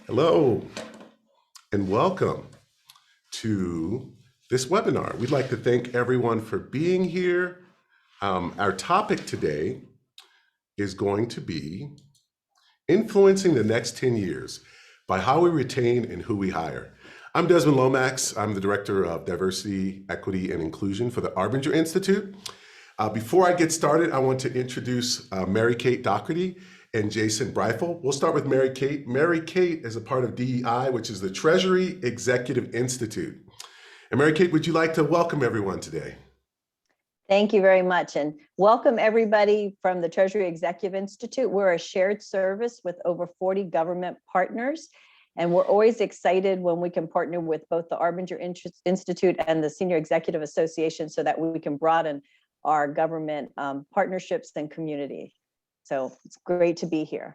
Hello and welcome to this webinar. We'd like to thank everyone for being here. Our topic today is going to be influencing the next 10 years by how we retain and who we hire. I'm Desmond Lomax. I'm the Director of Diversity, Equity, and Inclusion for the Arbinger Institute. Before I get started, I want to introduce Mary Kate Doherty and Jason Breifel. We'll start with Mary Kate. Mary Kate is a part of DEI, which is the Treasury Executive Institute. And Mary Kate, would you like to welcome everyone today? Thank you very much, and welcome everybody from the Treasury Executive Institute. We're a shared service with over 40 government partners, and we're always excited when we can partner with both the Arbinger Institute and the Senior Executive Association so that we can broaden our government partnerships and community. So it's great to be here.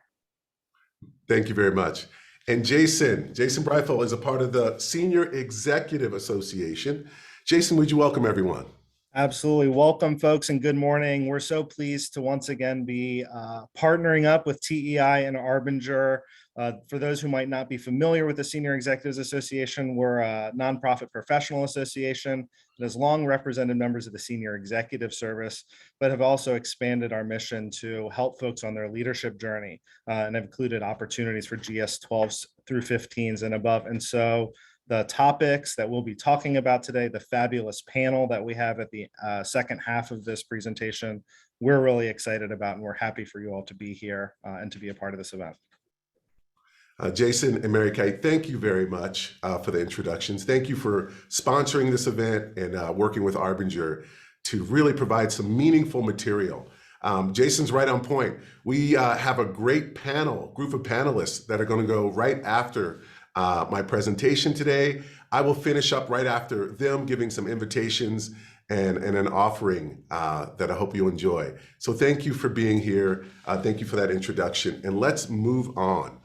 Thank you very much. And Jason Breifel is a part of the Senior Executive Association. Jason, would you welcome everyone? Absolutely. Welcome, folks, and good morning. We're so pleased to once again be partnering up with TEI and Arbinger. For those who might not be familiar with the Senior Executives Association, we're a nonprofit professional association that has long represented members of the Senior Executive Service, but have also expanded our mission to help folks on their leadership journey and have included opportunities for GS 12s through 15s and above. And so the topics that we'll be talking about today, the fabulous panel that we have at the second half of this presentation, we're really excited about, and we're happy for you all to be here and to be a part of this event. Jason and Mary Kate, thank you very much for the introductions. Thank you for sponsoring this event and working with Arbinger to really provide some meaningful material. Jason's right on point. We have a great group of panelists that are going to go right after my presentation today. I will finish up right after them, giving some invitations and an offering that I hope you enjoy. So thank you for being here. Thank you for that introduction. And let's move on.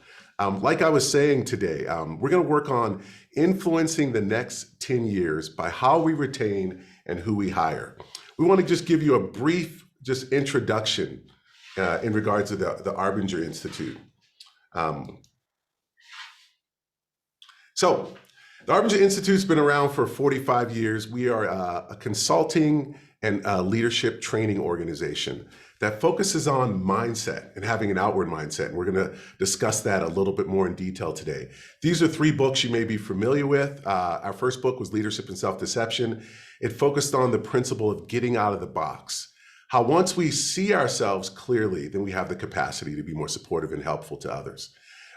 Like I was saying today, we're going to work on influencing the next 10 years by how we retain and who we hire. We want to just give you a brief introduction in regards to the Arbinger Institute. So the Arbinger Institute's been around for 45 years. We are a consulting and leadership training organization that focuses on mindset and having an outward mindset. And we're going to discuss that a little bit more in detail today. These are 3 books you may be familiar with. Our first book was Leadership and Self-Deception. It focused on the principle of getting out of the box. How once we see ourselves clearly, then we have the capacity to be more supportive and helpful to others.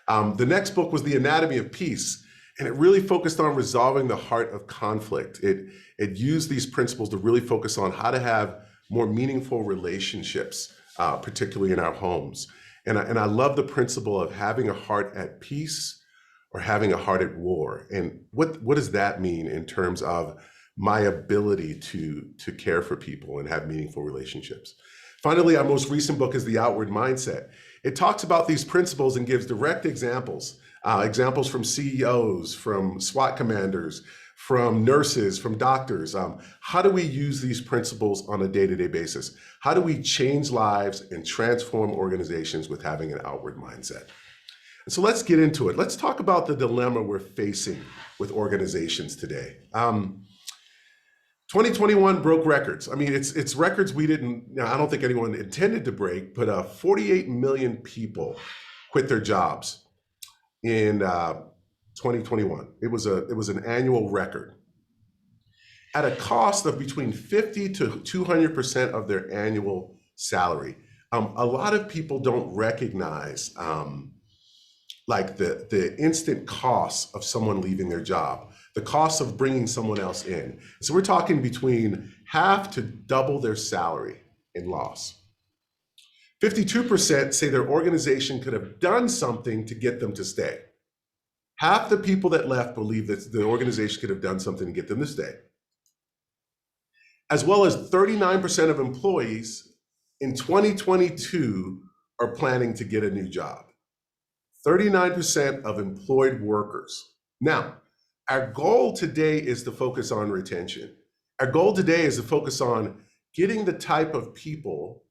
The next book was The Anatomy of Peace. And it really focused on resolving the heart of conflict. It used these principles to really focus on how to have more meaningful relationships, particularly in our homes. And I love the principle of having a heart at peace or having a heart at war. And what does that mean in terms of my ability to care for people and have meaningful relationships? Finally, our most recent book is The Outward Mindset. It talks about these principles and gives direct examples. Examples from CEOs, from SWAT commanders, from nurses, from doctors. How do we use these principles on a day-to-day basis? How do we change lives and transform organizations with having an outward mindset? And so let's get into it. Let's talk about the dilemma we're facing with organizations today. 2021 broke records. I mean, it's records we didn't, I don't think anyone intended to break, but 48 million people quit their jobs in 2021. It was an annual record at a cost of between 50 to 200% of their annual salary. A lot of people don't recognize like the instant cost of someone leaving their job, the cost of bringing someone else in. So we're talking between half to double their salary in loss. 52% say their organization could have done something to get them to stay. Half the people that left believe that the organization could have done something to get them to stay. As well as 39% of employees in 2022 are planning to get a new job. 39% of employed workers. Now, our goal today is to focus on retention. Our goal today is to focus on getting the type of people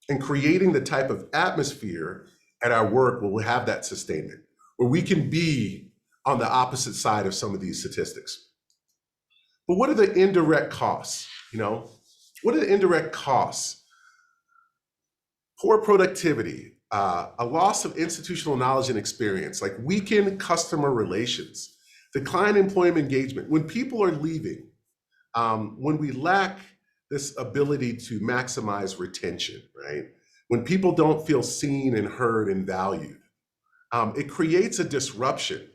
and creating the type of atmosphere at our work where we'll have that sustainment, or we can be on the opposite side of some of these statistics. But what are the indirect costs? What are the indirect costs? Poor productivity, a loss of institutional knowledge and experience, like weakened customer relations, decline in employment engagement. When people are leaving, when we lack this ability to maximize retention, right? When people don't feel seen and heard and valued, it creates a disruption.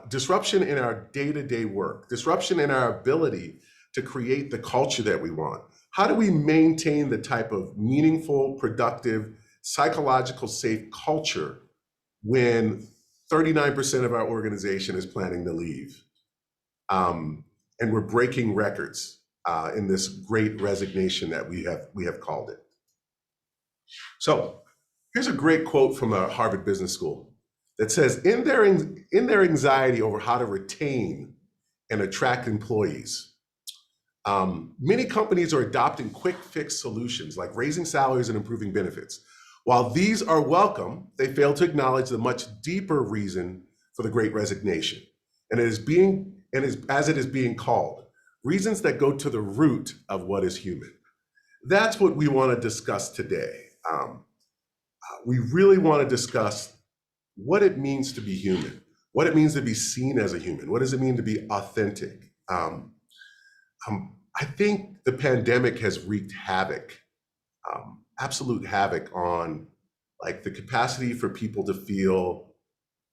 Disruption in our day-to-day work, disruption in our ability to create the culture that we want. How do we maintain the type of meaningful, productive, psychological safe culture when 39% of our organization is planning to leave? And we're breaking records in this great resignation that we have called it. So here's a great quote from the Harvard Business School that says, in their anxiety over how to retain and attract employees, many companies are adopting quick fix solutions like raising salaries and improving benefits. While these are welcome, they fail to acknowledge the much deeper reason for the great resignation. And as it is being called, reasons that go to the root of what is human. That's what we want to discuss today. We really want to discuss what it means to be human, what it means to be seen as a human, what does it mean to be authentic. I think the pandemic has wreaked havoc, absolute havoc on like the capacity for people to feel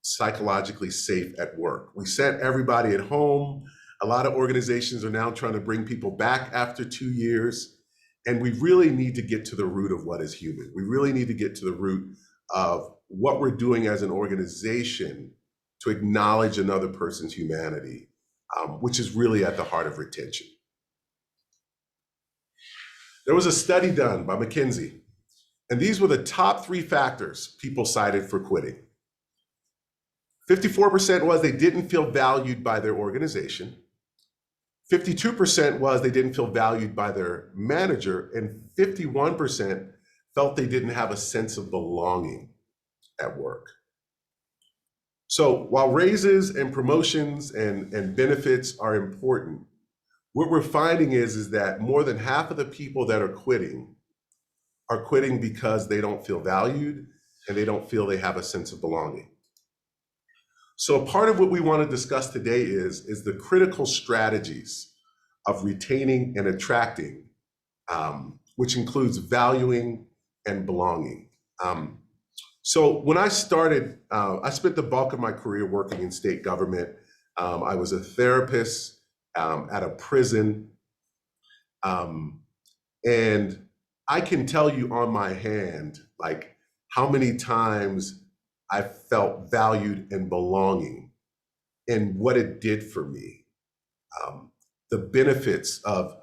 psychologically safe at work. We sent everybody at home. A lot of organizations are now trying to bring people back after 2 years. And we really need to get to the root of what is human. We really need to get to the root of what we're doing as an organization to acknowledge another person's humanity, which is really at the heart of retention. There was a study done by McKinsey, and these were the top 3 factors people cited for quitting. 54% was they didn't feel valued by their organization. 52% was they didn't feel valued by their manager, and 51% felt they didn't have a sense of belonging at work. So while raises and promotions and benefits are important, what we're finding is that more than half of the people that are quitting because they don't feel valued and they don't feel they have a sense of belonging. So part of what we want to discuss today is the critical strategies of retaining and attracting, which includes valuing and belonging. So when I started, I spent the bulk of my career working in state government. I was a therapist at a prison. And I can tell you on my hand, like how many times I felt valued and belonging and what it did for me. The benefits of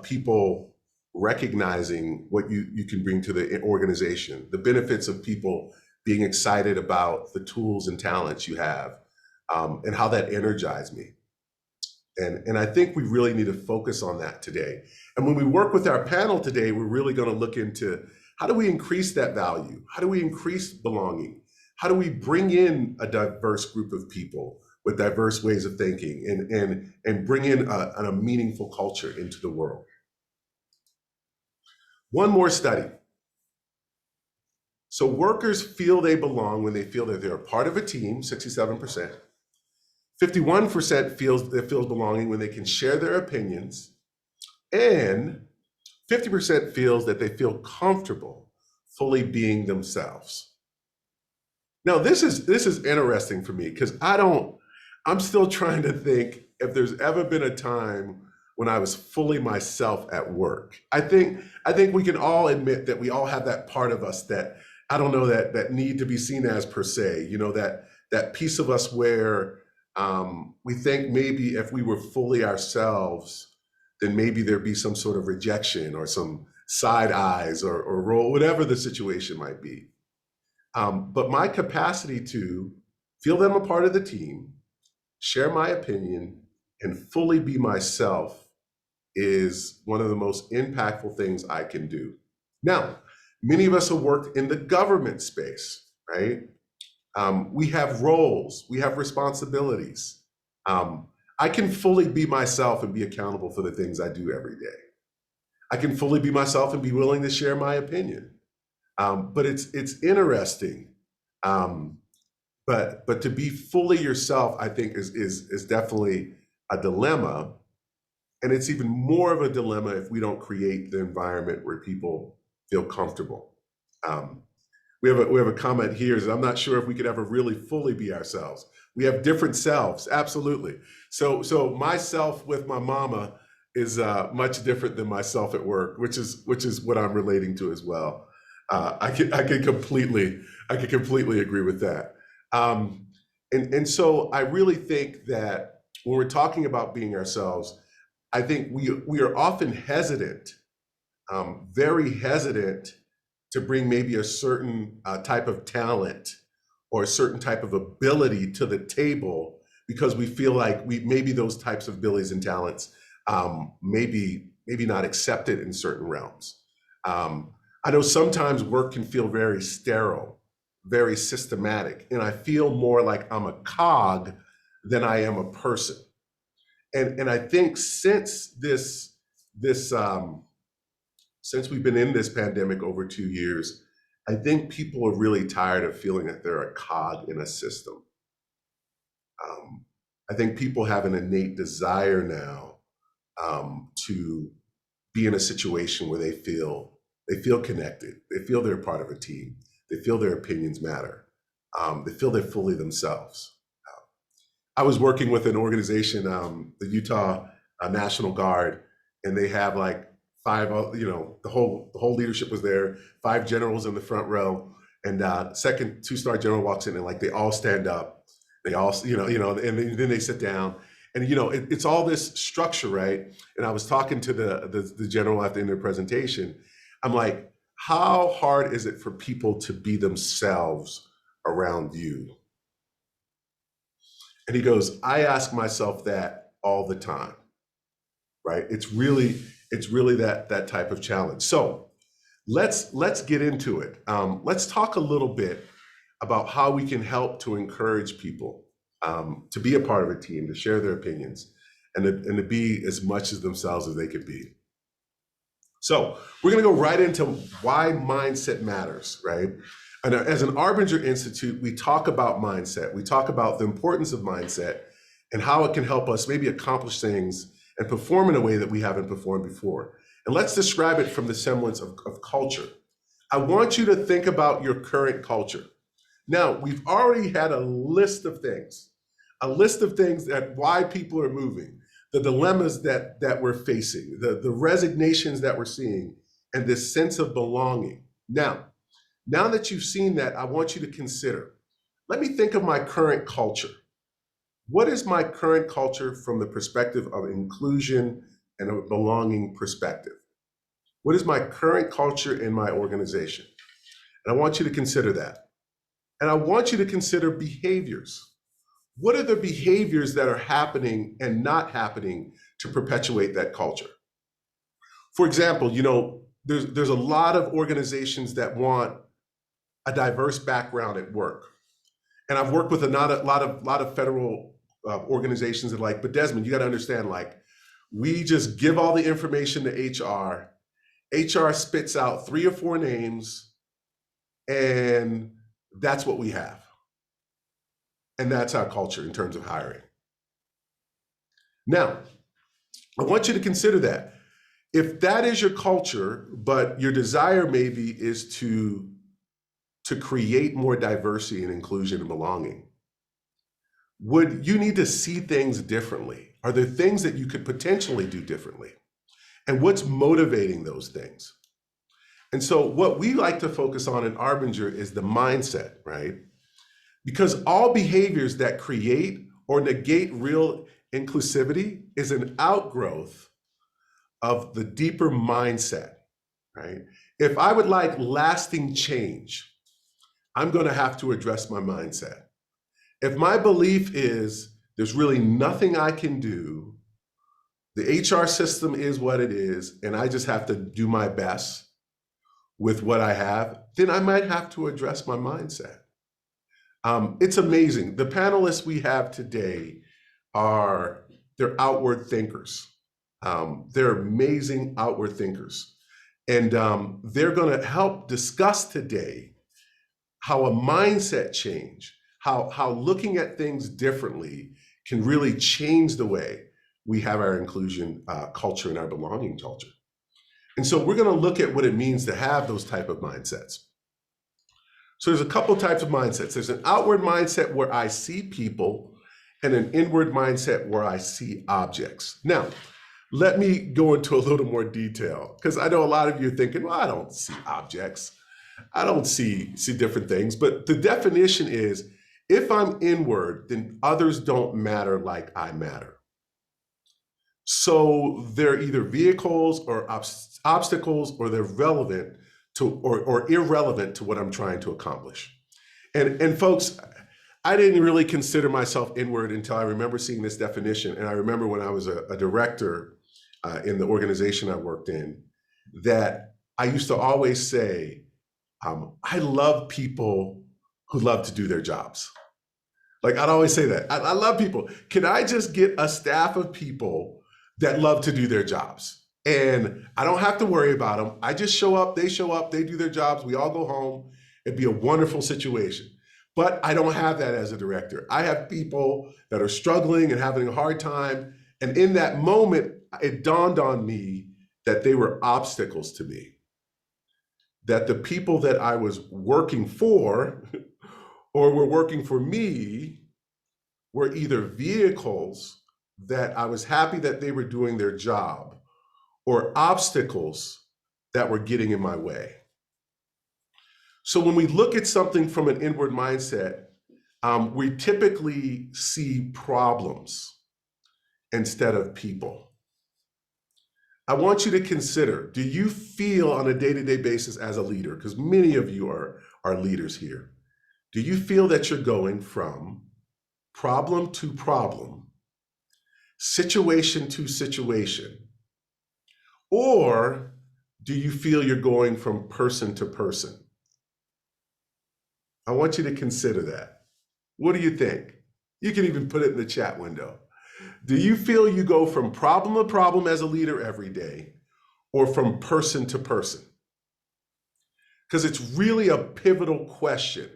people recognizing what you can bring to the organization, the benefits of people being excited about the tools and talents you have, and how that energized me. And I think we really need to focus on that today. And when we work with our panel today, we're really going to look into how do we increase that value? How do we increase belonging? How do we bring in a diverse group of people with diverse ways of thinking and bring in a meaningful culture into the world? One more study. So workers feel they belong when they feel that they're a part of a team, 67%. 51% feels belonging when they can share their opinions. And 50% feels that they feel comfortable fully being themselves. Now, this is interesting for me because I'm still trying to think if there's ever been a time when I was fully myself at work. I think we can all admit that we all have that part of us that, I don't know, that need to be seen as per se, that piece of us where we think maybe if we were fully ourselves, then maybe there'd be some sort of rejection or some side eyes or role, whatever the situation might be. But my capacity to feel them a part of the team, share my opinion, and fully be myself is one of the most impactful things I can do. Now, many of us have worked in the government space, right? We have roles, we have responsibilities. I can fully be myself and be accountable for the things I do every day. I can fully be myself and be willing to share my opinion. But it's interesting. But to be fully yourself, I think is definitely a dilemma. And it's even more of a dilemma if we don't create the environment where people feel comfortable. We have a comment here. Is I'm not sure if we could ever really fully be ourselves. We have different selves, absolutely. So myself with my mama is much different than myself at work, which is what I'm relating to as well. I can completely agree with that. And so I really think that when we're talking about being ourselves, I think we are often hesitant, very hesitant, to bring maybe a certain type of talent or a certain type of ability to the table because we feel like maybe those types of abilities and talents maybe not accepted in certain realms. I know sometimes work can feel very sterile, very systematic, and I feel more like I'm a cog than I am a person. And I think since since we've been in this pandemic over 2 years, I think people are really tired of feeling that they're a cog in a system. I think people have an innate desire now to be in a situation where they feel connected, they feel they're part of a team, they feel their opinions matter, they feel they're fully themselves. I was working with an organization, the Utah National Guard, and they have like 5, the whole leadership was there, 5 generals in the front row, and second 2-star general walks in and like they all stand up, they all, and then they sit down, and it's all this structure, right? And I was talking to the general at the end of the presentation. I'm like, how hard is it for people to be themselves around you? And he goes, I ask myself that all the time, right? It's really that type of challenge. So let's get into it. Let's talk a little bit about how we can help to encourage people to be a part of a team, to share their opinions, and to be as much as themselves as they could be. So we're going to go right into why mindset matters, right? And as an Arbinger Institute, we talk about mindset. We talk about the importance of mindset and how it can help us maybe accomplish things and perform in a way that we haven't performed before. And let's describe it from the semblance of culture. I want you to think about your current culture. Now, we've already had a list of things that why people are moving, the dilemmas that we're facing, the resignations that we're seeing, and this sense of belonging. Now that you've seen that, I want you to consider, let me think of my current culture. What is my current culture from the perspective of inclusion and a belonging perspective? What is my current culture in my organization? And I want you to consider that. And I want you to consider behaviors. What are the behaviors that are happening and not happening to perpetuate that culture? For example, there's a lot of organizations that want a diverse background at work. And I've worked with a lot of federal organizations that but Desmond, you got to understand, we just give all the information to HR. HR spits out 3 or 4 names, and that's what we have. And that's our culture in terms of hiring. Now, I want you to consider that. If that is your culture, but your desire maybe is to create more diversity and inclusion and belonging, would you need to see things differently? Are there things that you could potentially do differently? And what's motivating those things? And so what we like to focus on in Arbinger is the mindset, right? Because all behaviors that create or negate real inclusivity is an outgrowth of the deeper mindset, right? If I would like lasting change, I'm going to have to address my mindset. If my belief is there's really nothing I can do, the HR system is what it is, and I just have to do my best with what I have, then I might have to address my mindset. It's amazing. The panelists we have today they're outward thinkers. They're amazing outward thinkers. And they're going to help discuss today how a mindset change, how looking at things differently can really change the way we have our inclusion culture and our belonging culture. And so we're going to look at what it means to have those type of mindsets. So there's a couple types of mindsets. There's an outward mindset where I see people and an inward mindset where I see objects. Now, let me go into a little more detail because I know a lot of you are thinking, well, I don't see objects. I don't see different things. But the definition is if I'm inward, then others don't matter like I matter. So they're either vehicles or obstacles, or they're relevant to or irrelevant to what I'm trying to accomplish. And folks, I didn't really consider myself inward until I remember seeing this definition. And I remember when I was a director in the organization I worked in, that I used to always say, I love people who love to do their jobs. Like I'd always say that. I love people. Can I just get a staff of people that love to do their jobs? And I don't have to worry about them. I just show up, they do their jobs, we all go home. It'd be a wonderful situation. But I don't have that as a director. I have people that are struggling and having a hard time. And in that moment, it dawned on me that they were obstacles to me. That the people that I was working for or were working for me were either vehicles that I was happy that they were doing their job, or obstacles that were getting in my way. So when we look at something from an inward mindset, we typically see problems instead of people. I want you to consider, do you feel on a day-to-day basis as a leader, because many of you are leaders here, do you feel that you're going from problem to problem, situation to situation? Or do you feel you're going from person to person? I want you to consider that. What do you think? You can even put it in the chat window. Do you feel you go from problem to problem as a leader every day, or from person to person? Because it's really a pivotal question.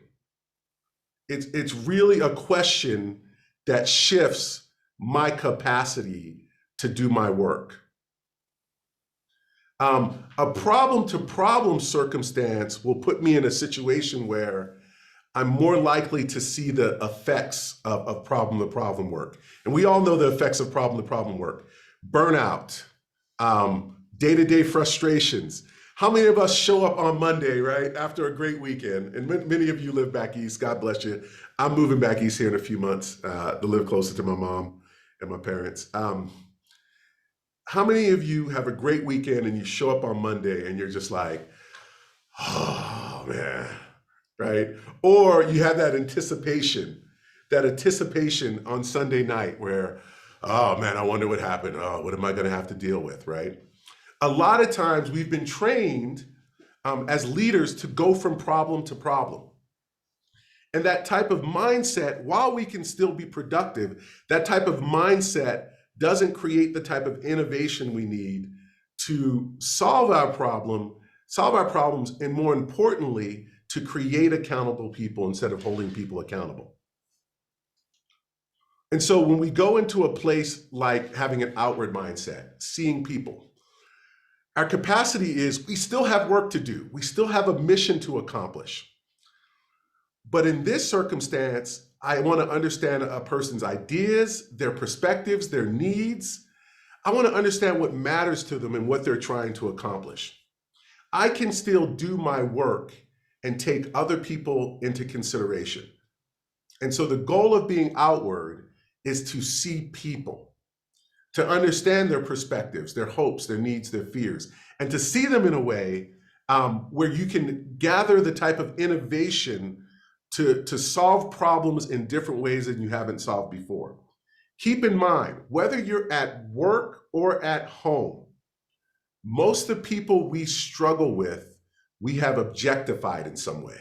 It's really a question that shifts my capacity to do my work. A problem to problem circumstance will put me in a situation where I'm more likely to see the effects of problem to problem work. And we all know the effects of problem to problem work. Burnout, day-to-day frustrations. How many of us show up on Monday, right, after a great weekend? And many of you live back east, God bless you. I'm moving back east here in a few months to live closer to my mom and my parents. How many of you have a great weekend and you show up on Monday and you're just like, oh man, right? Or you have that anticipation on Sunday night where, oh man, I wonder what happened. Oh, what am I gonna have to deal with, right? A lot of times we've been trained as leaders to go from problem to problem. And that type of mindset, while we can still be productive, that type of mindset doesn't create the type of innovation we need to solve our problems, and more importantly, to create accountable people instead of holding people accountable. And so when we go into a place like having an outward mindset, seeing people, our capacity is we still have work to do. We still have a mission to accomplish. But in this circumstance, I want to understand a person's ideas, their perspectives, their needs. I want to understand what matters to them and what they're trying to accomplish. I can still do my work and take other people into consideration. And so the goal of being outward is to see people, to understand their perspectives, their hopes, their needs, their fears, and to see them in a way where you can gather the type of innovation to solve problems in different ways than you haven't solved before. Keep in mind, whether you're at work or at home, most of the people we struggle with, we have objectified in some way.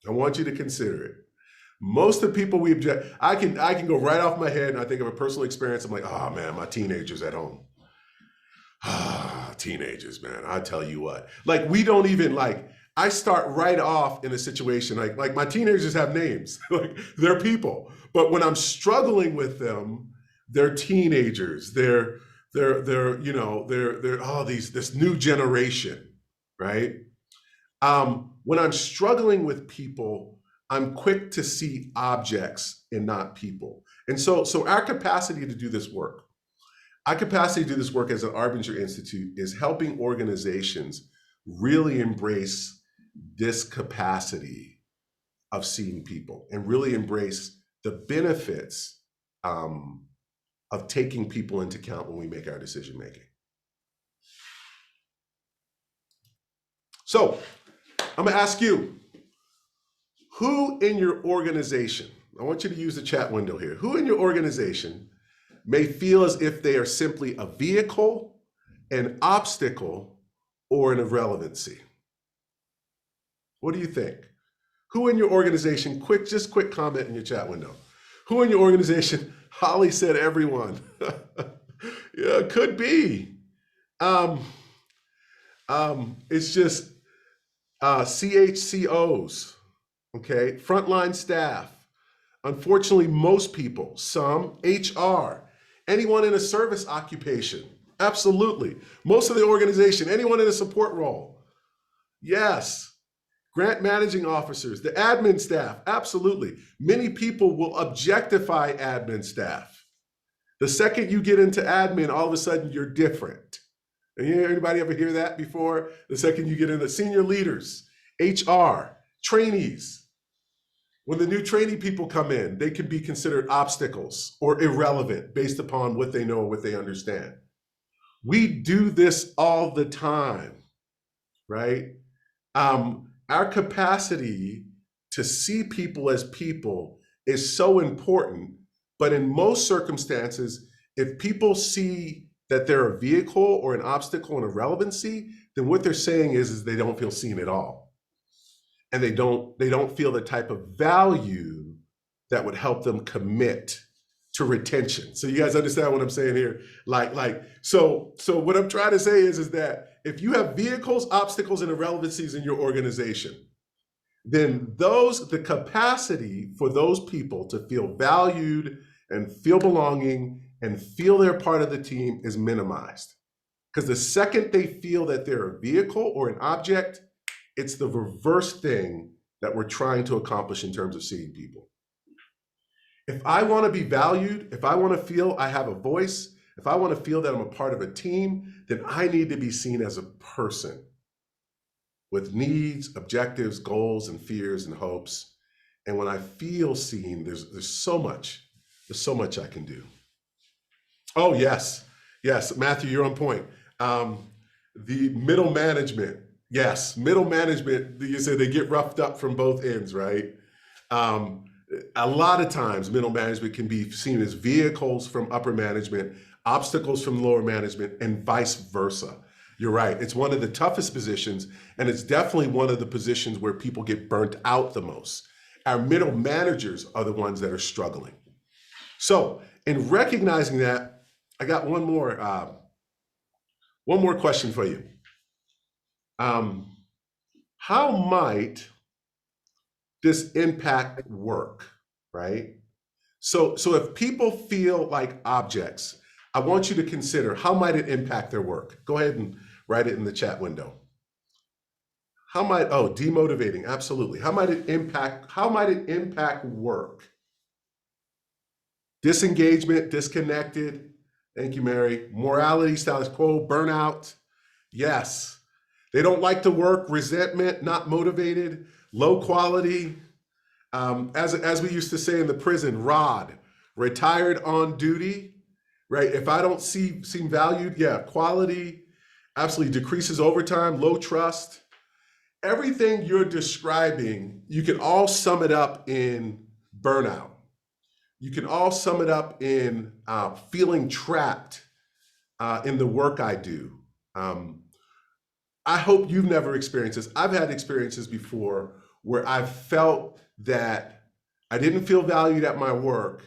I want you to consider it. Most of the people we object, I can go right off my head and I think of a personal experience. I'm like, oh man, my teenagers at home. Teenagers, man, I tell you what, like we don't even like, I start right off in a situation like my teenagers have names, like they're people, but when I'm struggling with them, they're teenagers, they're this new generation, right? When I'm struggling with people, I'm quick to see objects and not people. And so our capacity to do this work, our capacity to do this work as an Arbinger Institute is helping organizations really embrace this capacity of seeing people and really embrace the benefits of taking people into account when we make our decision making. So I'm gonna ask you, who in your organization, I want you to use the chat window here, who in your organization may feel as if they are simply a vehicle, an obstacle, or an irrelevancy? What do you think? Who in your organization, quick comment in your chat window. Who in your organization, Holly said everyone. Yeah, it could be. It's just CHCOs, okay? Frontline staff. Unfortunately, most people, some HR, anyone in a service occupation, absolutely. Most of the organization, anyone in a support role, yes. Grant managing officers, the admin staff, absolutely. Many people will objectify admin staff. The second you get into admin, all of a sudden you're different. Anybody ever hear that before? The second you get into senior leaders, HR, trainees. When the new trainee people come in, they can be considered obstacles or irrelevant based upon what they know or what they understand. We do this all the time, right? Our capacity to see people as people is so important, but in most circumstances, if people see that they're a vehicle or an obstacle and irrelevancy, then what they're saying is they don't feel seen at all. And they don't feel the type of value that would help them commit to retention. So you guys understand what I'm saying here? So what I'm trying to say is that if you have vehicles, obstacles, and irrelevancies in your organization, then the capacity for those people to feel valued and feel belonging and feel they're part of the team is minimized. Because the second they feel that they're a vehicle or an object, it's the reverse thing that we're trying to accomplish in terms of seeing people. If I want to be valued, if I want to feel I have a voice, if I want to feel that I'm a part of a team, then I need to be seen as a person with needs, objectives, goals, and fears and hopes. And when I feel seen, there's so much I can do. Oh, yes, Matthew, you're on point. The middle management, yes, middle management, you said they get roughed up from both ends, right? A lot of times middle management can be seen as vehicles from upper management, obstacles from lower management, and vice versa. You're right, it's one of the toughest positions, and it's definitely one of the positions where people get burnt out the most. Our middle managers are the ones that are struggling. So in recognizing that, I got one more question for you. How might this impact work, right? So if people feel like objects, I want you to consider, how might it impact their work? Go ahead and write it in the chat window. Demotivating, absolutely. How might it impact work? Disengagement, disconnected. Thank you, Mary. Morality, status quo, burnout. Yes. They don't like to work, resentment, not motivated, low quality. As we used to say in the prison, ROD, retired on duty, right? If I don't seem valued, yeah, quality absolutely decreases over time, low trust. Everything you're describing, you can all sum it up in burnout. You can all sum it up in feeling trapped in the work I do. I hope you've never experienced this. I've had experiences before where I've felt that I didn't feel valued at my work,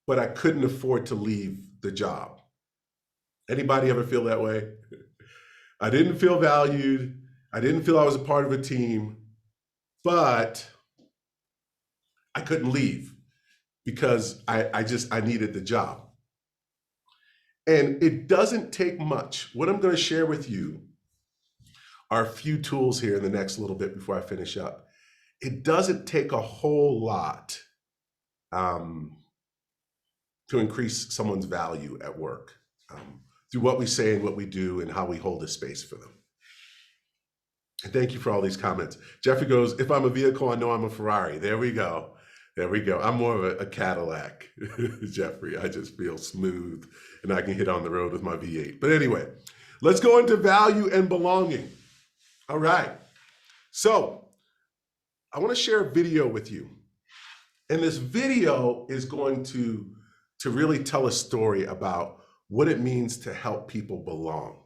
but I couldn't afford to leave the job. Anybody ever feel that way? I didn't feel valued. I didn't feel I was a part of a team, but I couldn't leave because I needed the job. And it doesn't take much. What I'm going to share with you are a few tools here in the next little bit before I finish up. It doesn't take a whole lot to increase someone's value at work through what we say and what we do and how we hold a space for them. And thank you for all these comments. Jeffrey goes, if I'm a vehicle, I know I'm a Ferrari. There we go. There we go. I'm more of a Cadillac, Jeffrey. I just feel smooth and I can hit on the road with my V8. But anyway, let's go into value and belonging. All right. So I want to share a video with you. And this video is going to really tell a story about what it means to help people belong.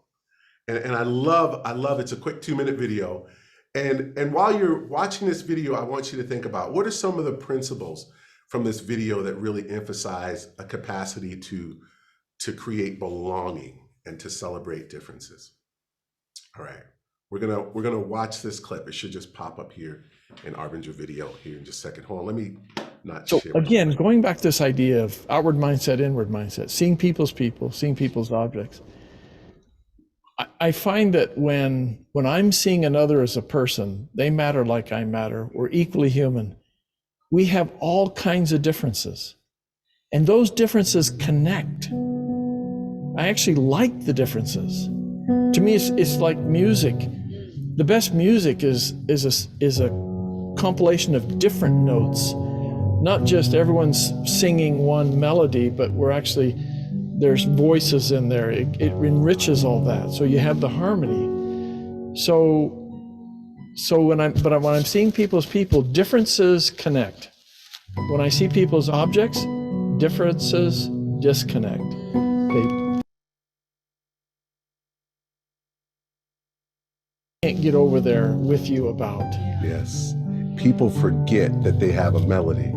And I love it's a quick 2-minute video. And while you're watching this video, I want you to think about what are some of the principles from this video that really emphasize a capacity to create belonging and to celebrate differences. All right, we're gonna watch this clip. It should just pop up here in Arbinger video here in just a second. Hold on, let me not So share. again, going back to this idea of outward mindset, inward mindset, seeing people's people, seeing people's objects. I find that when I'm seeing another as a person, they matter like I matter, we're equally human. We have all kinds of differences, and those differences connect. I actually like the differences. To me, it's like music. The best music is a compilation of different notes, not just everyone's singing one melody, but there's voices in there. It enriches all that. So you have the harmony. So when I'm seeing people's people, differences connect. When I see people's objects, differences disconnect. They can't get over there with you about. Yes, people forget that they have a melody.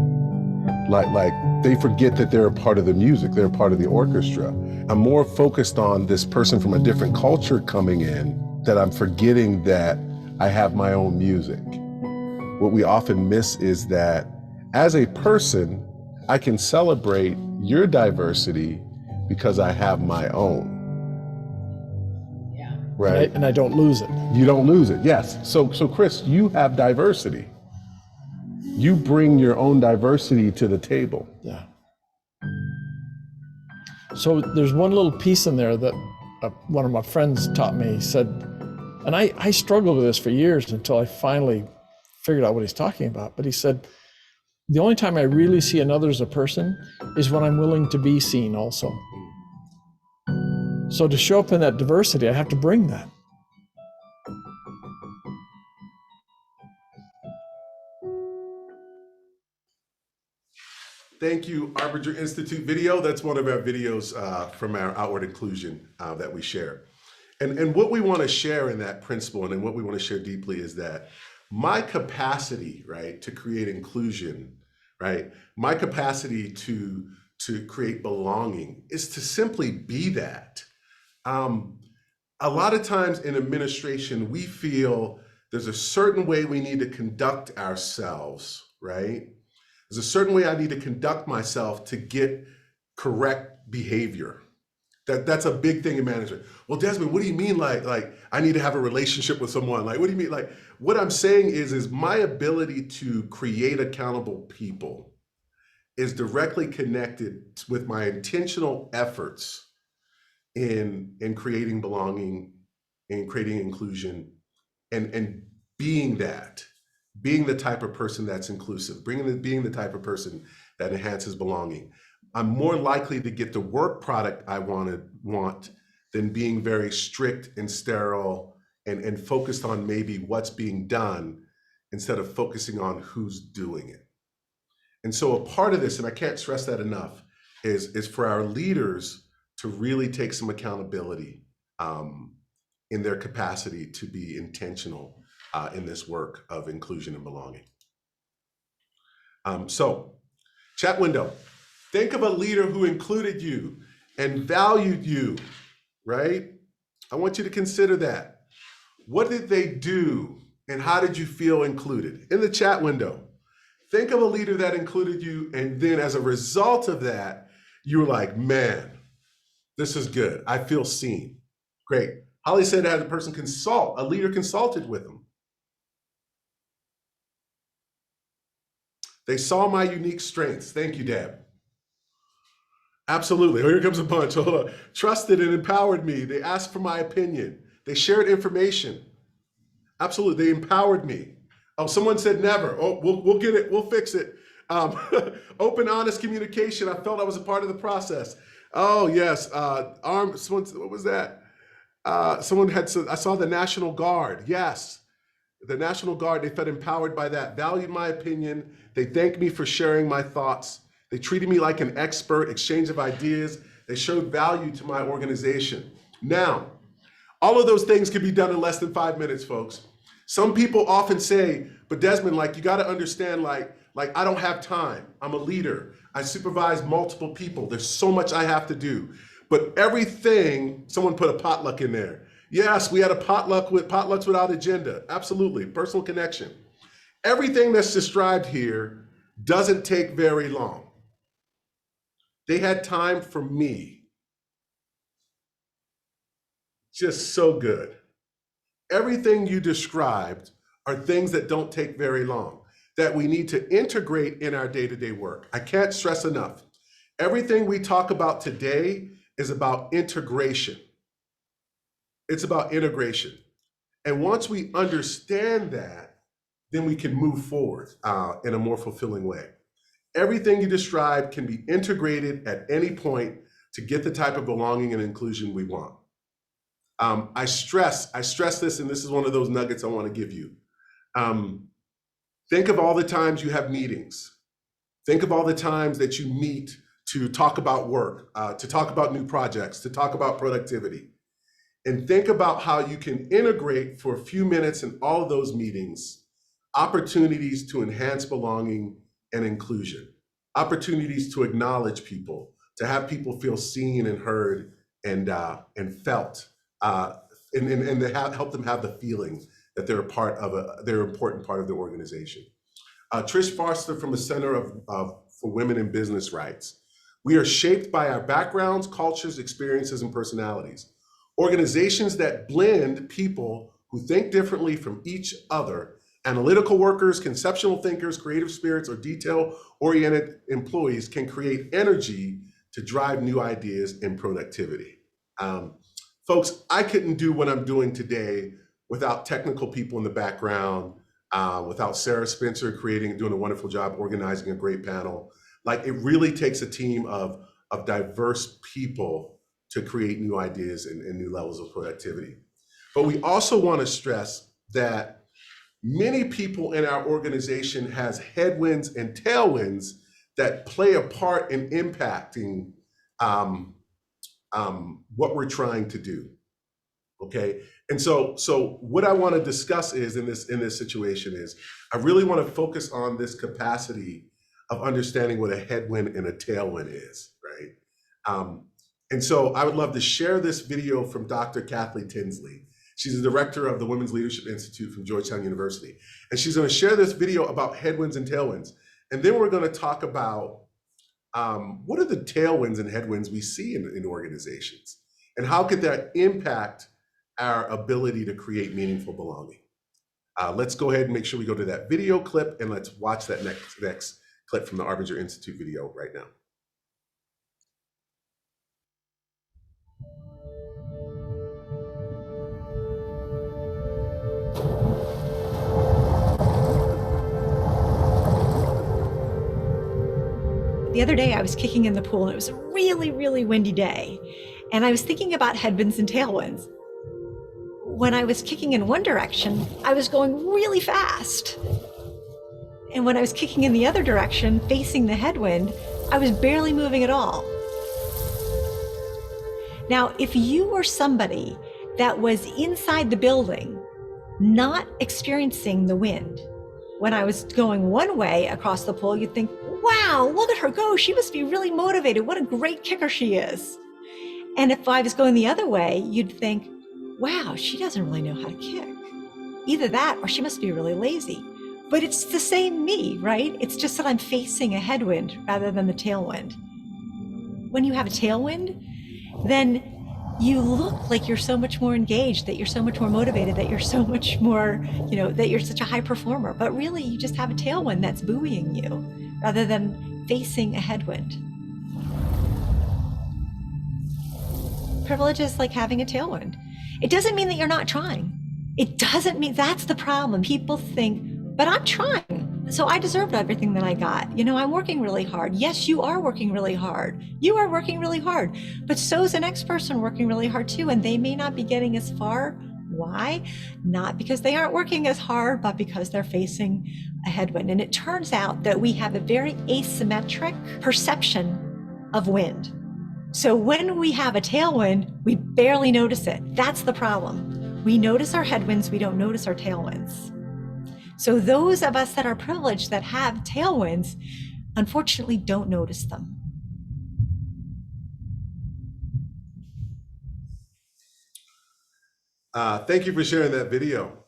Like they forget that they're a part of the music, they're a part of the orchestra. I'm more focused on this person from a different culture coming in that I'm forgetting that I have my own music. What we often miss is that as a person, I can celebrate your diversity because I have my own. Yeah. Right? And I don't lose it. You don't lose it, yes. So Chris, you have diversity. You bring your own diversity to the table. Yeah. So there's one little piece in there that one of my friends taught me. He said, and I struggled with this for years until I finally figured out what he's talking about. But he said, the only time I really see another as a person is when I'm willing to be seen also. So to show up in that diversity, I have to bring that. Thank you, Arbinger Institute video. That's one of our videos from our outward inclusion that we share. And what we want to share in that principle and what we want to share deeply is that my capacity, right, to create inclusion, right, my capacity to create belonging is to simply be that. A lot of times in administration, we feel there's a certain way we need to conduct ourselves, right? There's a certain way I need to conduct myself to get correct behavior. That's a big thing in management. Well, Desmond, what do you mean like I need to have a relationship with someone? Like, what do you mean? Like, what I'm saying is my ability to create accountable people is directly connected with my intentional efforts in creating belonging, in creating inclusion, and being that. Being the type of person that's inclusive, being the type of person that enhances belonging. I'm more likely to get the work product I want than being very strict and sterile and focused on maybe what's being done instead of focusing on who's doing it. And so a part of this, and I can't stress that enough, is for our leaders to really take some accountability in their capacity to be intentional in this work of inclusion and belonging. So, chat window. Think of a leader who included you and valued you, right? I want you to consider that. What did they do and how did you feel included? In the chat window, think of a leader that included you, and then as a result of that, you were like, man, this is good. I feel seen. Great. Holly said had a person consult, a leader consulted with them. They saw my unique strengths. Thank you, Deb. Absolutely. Oh, here comes a bunch. Hold on. Trusted and empowered me. They asked for my opinion. They shared information. Absolutely. They empowered me. Oh, someone said never. Oh, we'll get it. We'll fix it. Open, honest communication. I felt I was a part of the process. Oh, yes. What was that? Someone had said, I saw the National Guard. Yes. The National Guard, they felt empowered by that, valued my opinion. They thanked me for sharing my thoughts. They treated me like an expert, exchange of ideas. They showed value to my organization. Now, all of those things can be done in less than 5 minutes, folks. Some people often say, but Desmond, like, you got to understand, like I don't have time. I'm a leader. I supervise multiple people. There's so much I have to do. But everything, someone put a potluck in there. Yes, we had a potlucks without agenda. Absolutely, personal connection. Everything that's described here doesn't take very long. They had time for me. Just so good. Everything you described are things that don't take very long, that we need to integrate in our day-to-day work. I can't stress enough. Everything we talk about today is about integration. It's about integration. And once we understand that, then we can move forward in a more fulfilling way. Everything you described can be integrated at any point to get the type of belonging and inclusion we want. I stress this, and this is one of those nuggets I want to give you. Think of all the times you have meetings. Think of all the times that you meet to talk about work, to talk about new projects, to talk about productivity. And think about how you can integrate for a few minutes in all of those meetings, opportunities to enhance belonging and inclusion, opportunities to acknowledge people, to have people feel seen and heard and felt, and to help them have the feeling that they're a part of they're an important part of the organization. Trish Foster from the Center for Women in Business writes, we are shaped by our backgrounds, cultures, experiences, and personalities. Organizations that blend people who think differently from each other, analytical workers, conceptual thinkers, creative spirits, or detail-oriented employees can create energy to drive new ideas and productivity. Folks, I couldn't do what I'm doing today without technical people in the background, without Sarah Spencer doing a wonderful job organizing a great panel. Like, it really takes a team of diverse people to create new ideas and new levels of productivity. But we also want to stress that many people in our organization has headwinds and tailwinds that play a part in impacting what we're trying to do. Okay, and so what I want to discuss is in this situation is I really want to focus on this capacity of understanding what a headwind and a tailwind is, right? And so I would love to share this video from Dr. Kathleen Tinsley. She's the director of the Women's Leadership Institute from Georgetown University. And she's going to share this video about headwinds and tailwinds. And then we're going to talk about what are the tailwinds and headwinds we see in organizations, and how could that impact our ability to create meaningful belonging. Let's go ahead and make sure we go to that video clip, and let's watch that next clip from the Arbinger Institute video right now. The other day I was kicking in the pool and it was a really, really windy day. And I was thinking about headwinds and tailwinds. When I was kicking in one direction, I was going really fast. And when I was kicking in the other direction, facing the headwind, I was barely moving at all. Now, if you were somebody that was inside the building, not experiencing the wind, When I was going one way across the pool, you'd think, wow, look at her go. She must be really motivated. What a great kicker she is. And if I was going the other way, you'd think, wow, she doesn't really know how to kick. Either that or she must be really lazy. But it's the same me, right? It's just that I'm facing a headwind rather than the tailwind. When you have a tailwind, then you look like you're so much more engaged, that you're so much more motivated, that you're so much more, that you're such a high performer. But really, you just have a tailwind that's buoying you rather than facing a headwind. Privilege is like having a tailwind. It doesn't mean that you're not trying. It doesn't mean that's the problem. People think, but I'm trying, so I deserved everything that I got. I'm working really hard. Yes, you are working really hard. You are working really hard, but so's the next person working really hard too, and they may not be getting as far. Why? Not because they aren't working as hard, but because they're facing a headwind. And it turns out that we have a very asymmetric perception of wind. So when we have a tailwind, we barely notice it. That's the problem. We notice our headwinds, we don't notice our tailwinds. So those of us that are privileged that have tailwinds, unfortunately don't notice them. Thank you for sharing that video.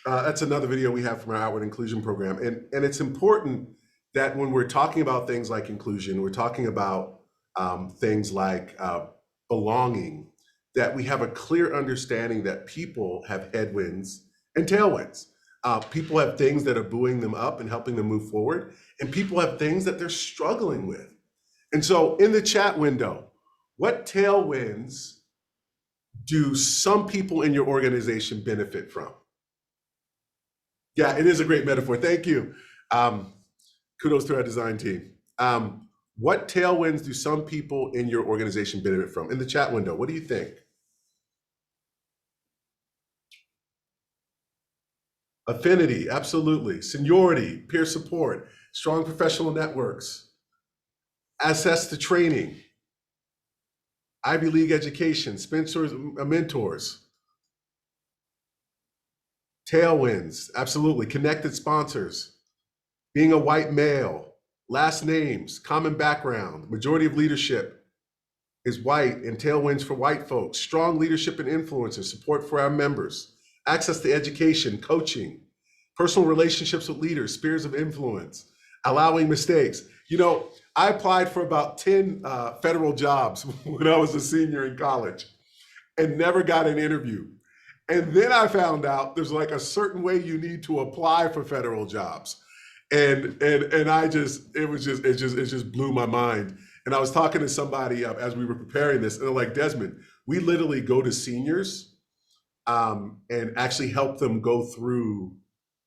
That's another video we have from our Outward Inclusion program. And it's important that when we're talking about things like inclusion, we're talking about things like belonging, that we have a clear understanding that people have headwinds and tailwinds. People have things that are buoying them up and helping them move forward, and people have things that they're struggling with. And so in the chat window, what tailwinds do some people in your organization benefit from? Yeah, it is a great metaphor. Thank you. Kudos to our design team. What tailwinds do some people in your organization benefit from? In the chat window, what do you think? Affinity, absolutely. Seniority, peer support, strong professional networks, access to training, Ivy League education, sponsors, mentors. Tailwinds, absolutely. Connected sponsors, being a white male, last names, common background, majority of leadership is white, and tailwinds for white folks, strong leadership and influencers, support for our members, access to education, coaching, personal relationships with leaders, spheres of influence, allowing mistakes. I applied for about 10 federal jobs when I was a senior in college and never got an interview. And then I found out there's like a certain way you need to apply for federal jobs. And it just blew my mind. And I was talking to somebody as we were preparing this, and they're like, Desmond, we literally go to seniors and actually help them go through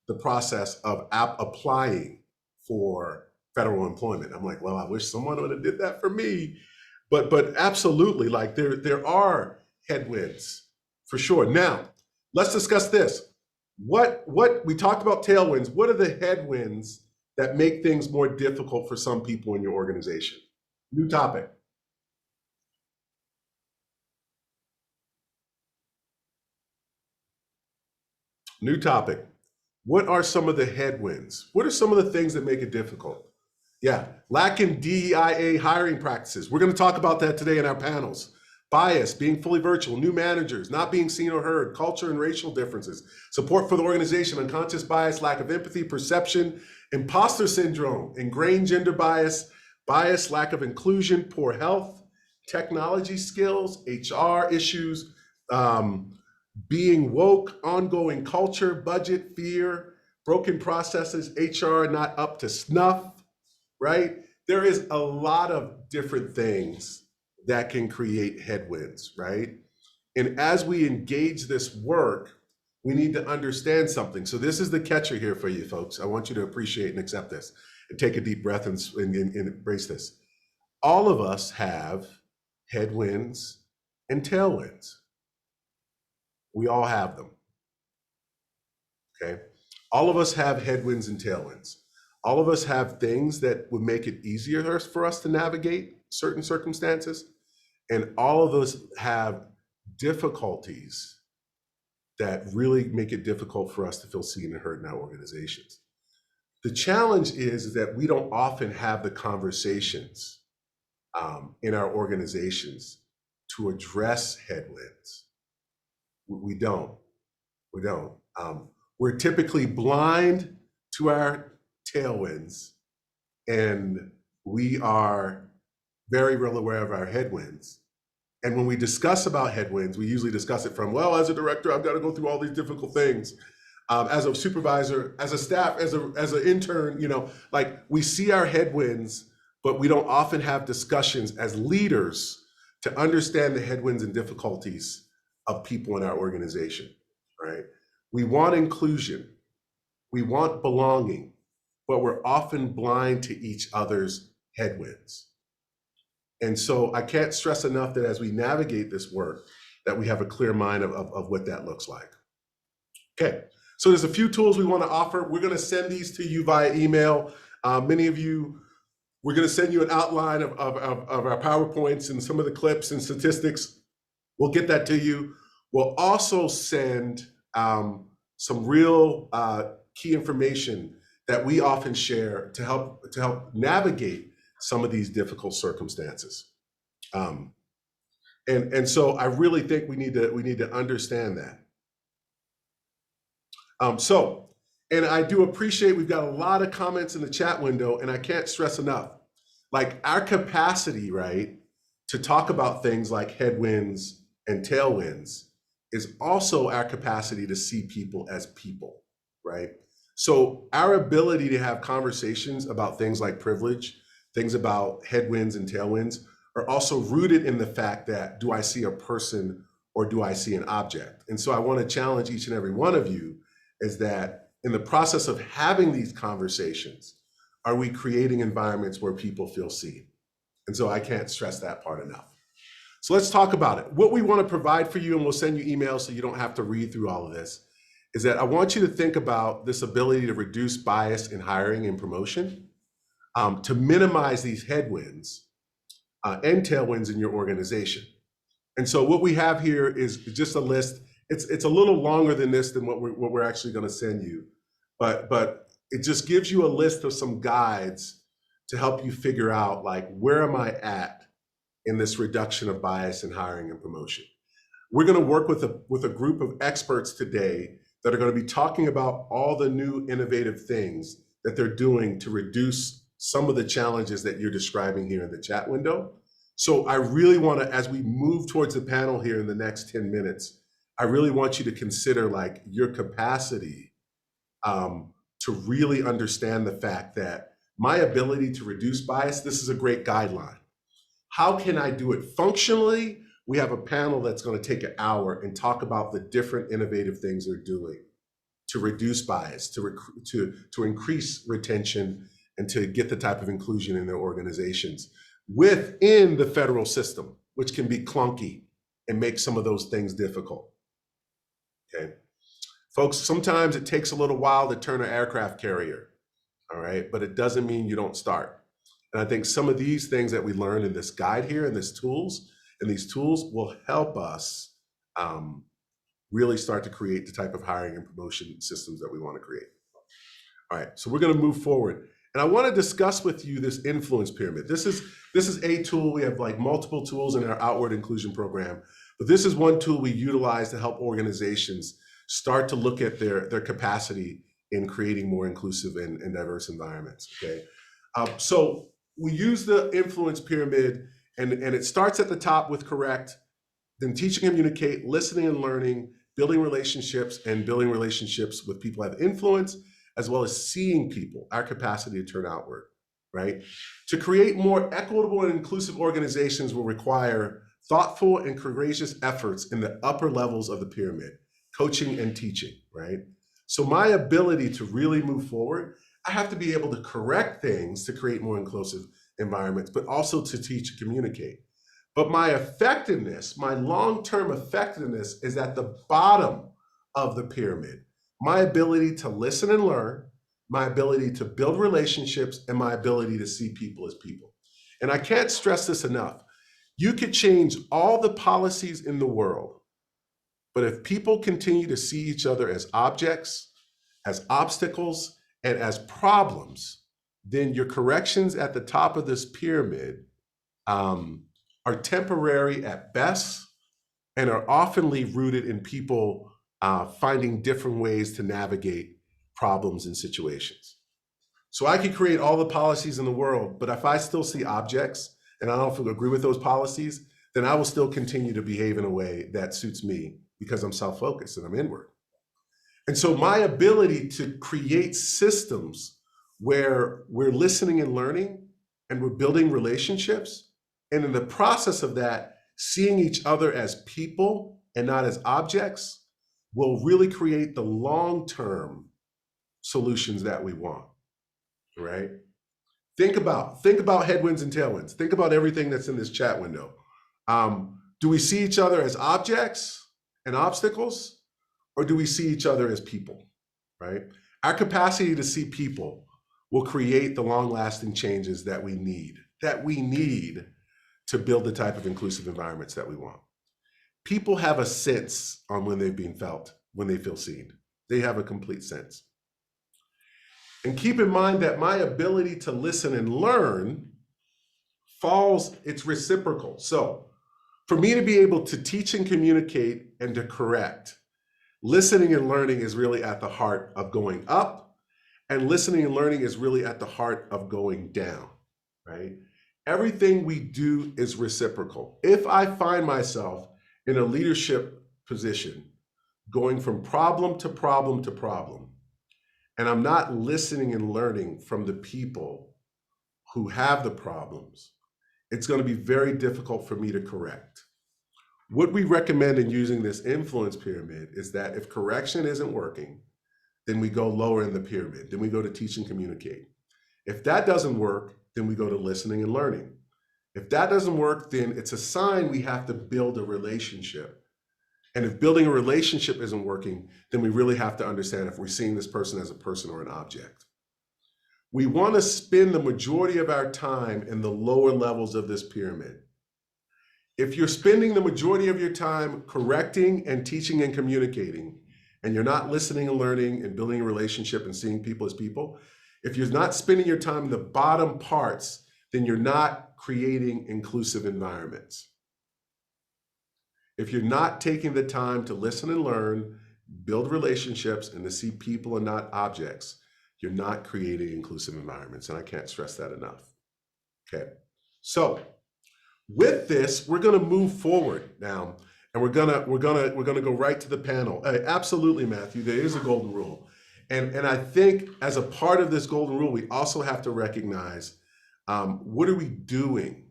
the process of applying for federal employment. I'm like, well, I wish someone would have did that for me. But absolutely, like there are headwinds for sure. Now, let's discuss this. What we talked about tailwinds. What are the headwinds that make things more difficult for some people in your organization? New topic. New topic. What are some of the headwinds? What are some of the things that make it difficult? Yeah, lack in DEIA hiring practices. We're going to talk about that today in our panels. Bias, being fully virtual, new managers, not being seen or heard, culture and racial differences, support for the organization, unconscious bias, lack of empathy, perception, imposter syndrome, ingrained gender bias, lack of inclusion, poor health, technology skills, HR issues, being woke, ongoing culture, budget, fear, broken processes, HR not up to snuff, right? There is a lot of different things that can create headwinds, right? And as we engage this work, we need to understand something. So this is the catcher here for you folks. I want you to appreciate and accept this and take a deep breath and embrace this. All of us have headwinds and tailwinds. We all have them, okay? All of us have headwinds and tailwinds. All of us have things that would make it easier for us to navigate certain circumstances. And all of us have difficulties that really make it difficult for us to feel seen and heard in our organizations. The challenge is that we don't often have the conversations in our organizations to address headwinds. We don't. We don't. We're typically blind to our tailwinds, and we are very well aware of our headwinds. And when we discuss about headwinds, we usually discuss it from, well, as a director, I've got to go through all these difficult things. As a supervisor, as a staff, as an intern, like we see our headwinds, but we don't often have discussions as leaders to understand the headwinds and difficulties of people in our organization, right? We want inclusion, we want belonging, but we're often blind to each other's headwinds. And so I can't stress enough that as we navigate this work, that we have a clear mind of what that looks like. Okay, so there's a few tools we want to offer. We're going to send these to you via email. Many of you, we're going to send you an outline of our PowerPoints and some of the clips and statistics. We'll get that to you. We'll also send some real key information that we often share to help navigate some of these difficult circumstances. And so I really think we need to understand that. And I do appreciate, we've got a lot of comments in the chat window, and I can't stress enough, like our capacity, right, to talk about things like headwinds and tailwinds is also our capacity to see people as people, right? So our ability to have conversations about things like privilege, things about headwinds and tailwinds are also rooted in the fact that, do I see a person or do I see an object? And so I want to challenge each and every one of you is that in the process of having these conversations, are we creating environments where people feel seen? And so I can't stress that part enough. So let's talk about it. What we want to provide for you, and we'll send you emails so you don't have to read through all of this, is that I want you to think about this ability to reduce bias in hiring and promotion, to minimize these headwinds and tailwinds in your organization. And so what we have here is just a list. It's a little longer than this than what we're actually going to send you, but it just gives you a list of some guides to help you figure out, like, where am I at in this reduction of bias in hiring and promotion. We're going to work with a group of experts today that are going to be talking about all the new innovative things that they're doing to reduce some of the challenges that you're describing here in the chat window. So I really want to, as we move towards the panel here in the next 10 minutes, I really want you to consider, like, your capacity to really understand the fact that my ability to reduce bias, this is a great guideline. How can I do it functionally? We have a panel that's going to take an hour and talk about the different innovative things they're doing to reduce bias, to increase retention, and to get the type of inclusion in their organizations within the federal system, which can be clunky and make some of those things difficult. Okay, folks, sometimes it takes a little while to turn an aircraft carrier, all right, but it doesn't mean you don't start. And I think some of these things that we learned in this guide here and these tools will help us really start to create the type of hiring and promotion systems that we want to create. All right, so we're going to move forward. And I want to discuss with you this influence pyramid. This is a tool. We have, like, multiple tools in our outward inclusion program, but this is one tool we utilize to help organizations start to look at their capacity in creating more inclusive and diverse environments. Okay, so we use the influence pyramid, and it starts at the top with correct, then teach and communicate, listening and learning, building relationships, and building relationships with people who have influence, as well as seeing people, our capacity to turn outward, right? To create more equitable and inclusive organizations will require thoughtful and courageous efforts in the upper levels of the pyramid, coaching and teaching, right? So my ability to really move forward, I have to be able to correct things to create more inclusive environments, but also to teach and communicate. But my effectiveness, my long-term effectiveness, is at the bottom of the pyramid. My ability to listen and learn, my ability to build relationships, and my ability to see people as people. And I can't stress this enough. You could change all the policies in the world, but if people continue to see each other as objects, as obstacles, and as problems, then your corrections at the top of this pyramid are temporary at best and are oftenly rooted in people finding different ways to navigate problems and situations. So I could create all the policies in the world, but if I still see objects and I don't agree with those policies, then I will still continue to behave in a way that suits me because I'm self-focused and I'm inward. And so my ability to create systems where we're listening and learning and we're building relationships, and in the process of that, seeing each other as people and not as objects, will really create the long-term solutions that we want, right? Think about headwinds and tailwinds. Think about everything that's in this chat window. Do we see each other as objects and obstacles, or do we see each other as people, right? Our capacity to see people will create the long-lasting changes that we need to build the type of inclusive environments that we want. People have a sense on when they've been felt, when they feel seen. They have a complete sense. And keep in mind that my ability to listen and learn it's reciprocal. So for me to be able to teach and communicate and to correct, listening and learning is really at the heart of going up, and listening and learning is really at the heart of going down, right? Everything we do is reciprocal. If I find myself in a leadership position, going from problem to problem to problem, and I'm not listening and learning from the people who have the problems, it's going to be very difficult for me to correct. What we recommend in using this influence pyramid is that if correction isn't working, then we go lower in the pyramid. Then we go to teach and communicate. If that doesn't work, then we go to listening and learning. If that doesn't work, then it's a sign we have to build a relationship. And if building a relationship isn't working, then we really have to understand if we're seeing this person as a person or an object. We want to spend the majority of our time in the lower levels of this pyramid. If you're spending the majority of your time correcting and teaching and communicating, and you're not listening and learning and building a relationship and seeing people as people, if you're not spending your time in the bottom parts, then you're not creating inclusive environments. If you're not taking the time to listen and learn, build relationships, and to see people and not objects, you're not creating inclusive environments. And I can't stress that enough. Okay, so with this, we're going to move forward now, and we're gonna go right to the panel. Absolutely, Matthew, there is a golden rule, and I think as a part of this golden rule, we also have to recognize what are we doing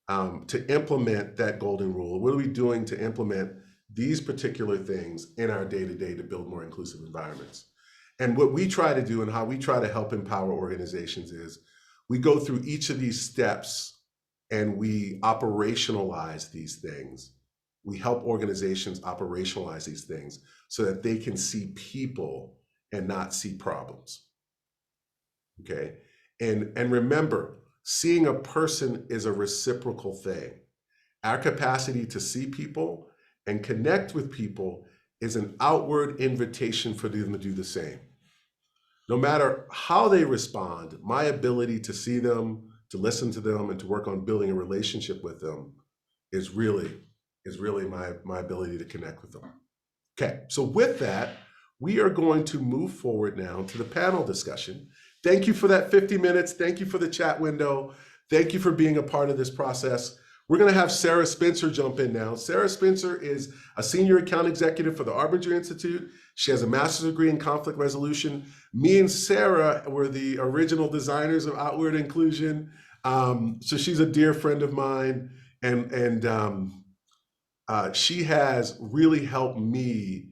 to implement that golden rule? What are we doing to implement these particular things in our day-to-day to build more inclusive environments? And what we try to do and how we try to help empower organizations is we go through each of these steps and we operationalize these things. We help organizations operationalize these things so that they can see people and not see problems. Okay, and remember, seeing a person is a reciprocal thing. Our capacity to see people and connect with people is an outward invitation for them to do the same. No matter how they respond, my ability to see them, to listen to them, and to work on building a relationship with them is really my ability to connect with them. Okay, so with that, we are going to move forward now to the panel discussion. Thank you for that 50 minutes. Thank you for the chat window. Thank you for being a part of this process. We're going to have Sarah Spencer jump in now. Sarah Spencer is a senior account executive for the Arbinger Institute. She has a master's degree in conflict resolution. Me and Sarah were the original designers of Outward Inclusion. So she's a dear friend of mine, and she has really helped me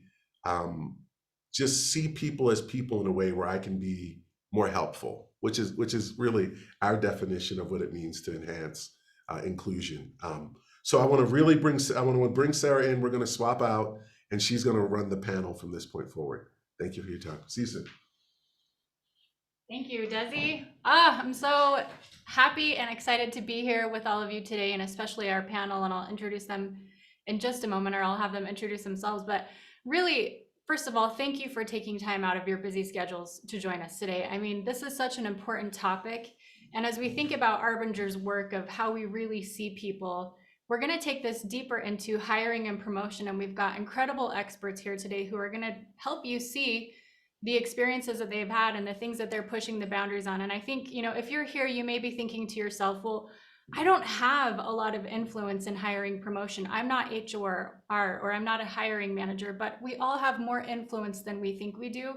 just see people as people in a way where I can be more helpful, which is really our definition of what it means to enhance inclusion. So I want to bring Sarah in. We're going to swap out, and she's going to run the panel from this point forward. Thank you for your time. See you soon. Thank you, Desi. I'm so happy and excited to be here with all of you today, and especially our panel, and I'll introduce them in just a moment, or I'll have them introduce themselves. But really, First of all, thank you for taking time out of your busy schedules to join us today. I mean, this is such an important topic. And as we think about Arbinger's work of how we really see people, we're going to take this deeper into hiring and promotion. And we've got incredible experts here today who are going to help you see the experiences that they've had and the things that they're pushing the boundaries on. And I think, if you're here, you may be thinking to yourself, well, I don't have a lot of influence in hiring promotion. I'm not HR or I'm not a hiring manager, but we all have more influence than we think we do.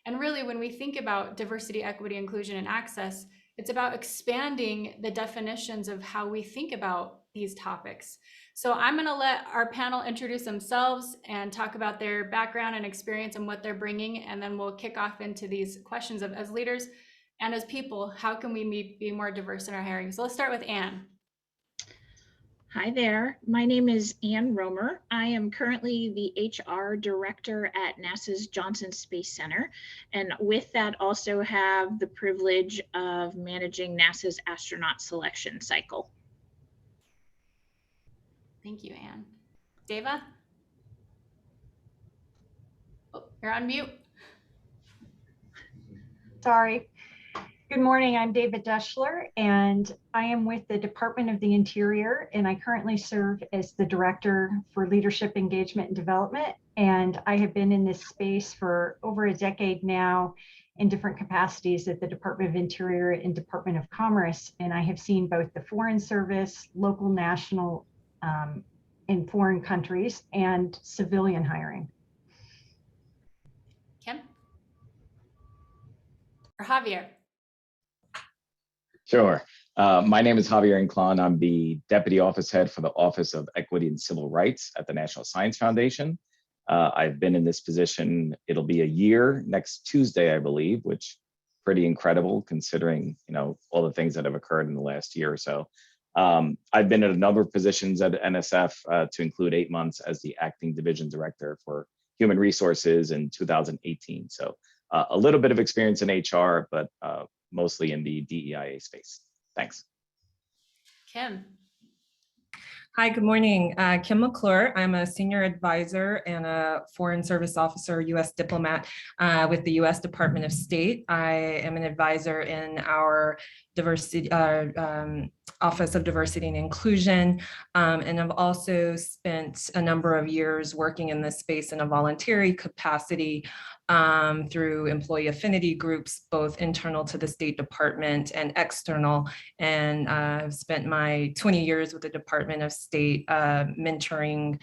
And really, when we think about diversity, equity, inclusion, and access, it's about expanding the definitions of how we think about these topics. So I'm going to let our panel introduce themselves and talk about their background and experience and what they're bringing. And then we'll kick off into these questions of, as leaders and as people, how can we be more diverse in our hiring? So let's start with Anne. Hi there. My name is Ann Romer. I am currently the HR director at NASA's Johnson Space Center. And with that, also have the privilege of managing NASA's astronaut selection cycle. Thank you, Anne. Deva? Oh, you're on mute. Sorry. Good morning, I'm David Deschler, and I am with the Department of the Interior, and I currently serve as the Director for Leadership Engagement and Development. And I have been in this space for over a decade now in different capacities at the Department of Interior and Department of Commerce. And I have seen both the Foreign Service, local, national, in foreign countries, and civilian hiring. Kim? Or Javier? Sure. My name is Javier Inclán. I'm the Deputy Office Head for the Office of Equity and Civil Rights at the National Science Foundation. I've been in this position, it'll be a year next Tuesday, I believe, which pretty incredible considering, all the things that have occurred in the last year or so. I've been at a number of positions at NSF to include 8 months as the Acting Division Director for Human Resources in 2018. So a little bit of experience in HR, but mostly in the DEIA space. Thanks. Kim? Hi, good morning. Kim McClure. I'm a senior advisor and a Foreign Service Officer, U.S. diplomat with the U.S. Department of State. I am an advisor in our diversity Office of Diversity and Inclusion, and I've also spent a number of years working in this space in a voluntary capacity through employee affinity groups, both internal to the State Department and external. And I've spent my 20 years with the Department of State mentoring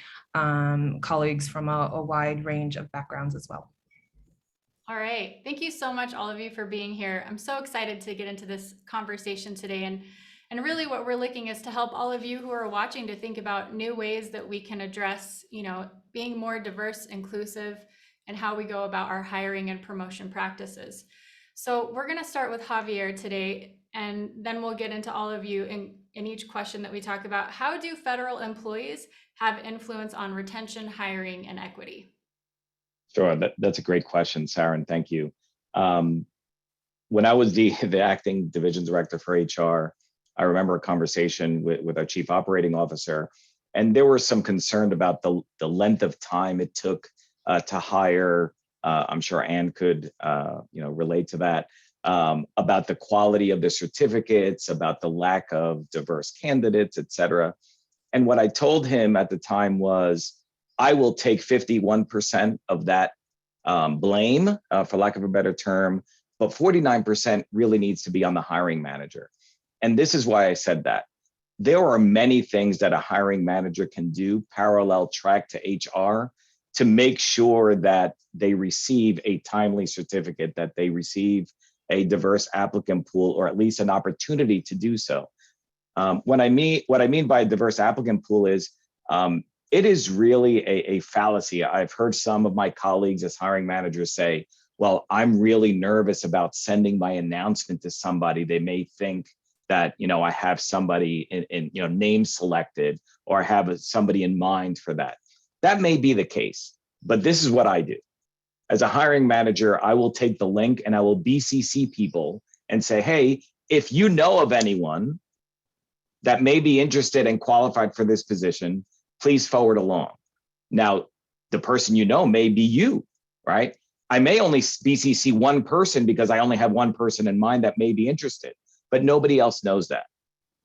colleagues from a wide range of backgrounds as well. All right. Thank you so much, all of you, for being here. I'm so excited to get into this conversation today. And really what we're looking is to help all of you who are watching to think about new ways that we can address, being more diverse, inclusive, and how we go about our hiring and promotion practices. So we're going to start with Javier today, and then we'll get into all of you in each question that we talk about. How do federal employees have influence on retention, hiring, and equity? Sure, that's a great question, Sarah, and thank you. When I was the Acting Division Director for HR, I remember a conversation with our Chief Operating Officer, and there was some concern about the length of time it took to hire. I'm sure Anne could relate to that, about the quality of the certificates, about the lack of diverse candidates, et cetera. And what I told him at the time was, I will take 51% of that blame, for lack of a better term, but 49% really needs to be on the hiring manager. And this is why I said that. There are many things that a hiring manager can do, parallel track to HR, to make sure that they receive a timely certificate, that they receive a diverse applicant pool, or at least an opportunity to do so. What I mean by a diverse applicant pool is, it is really a fallacy. I've heard some of my colleagues as hiring managers say, well, I'm really nervous about sending my announcement to somebody. They may think that, I have somebody in name selected, or I have somebody in mind for that. That may be the case, but this is what I do. As a hiring manager, I will take the link and I will BCC people and say, hey, if you know of anyone that may be interested and qualified for this position, please forward along. Now, the person may be you. right? I may only BCC one person because I only have one person in mind that may be interested, but nobody else knows that,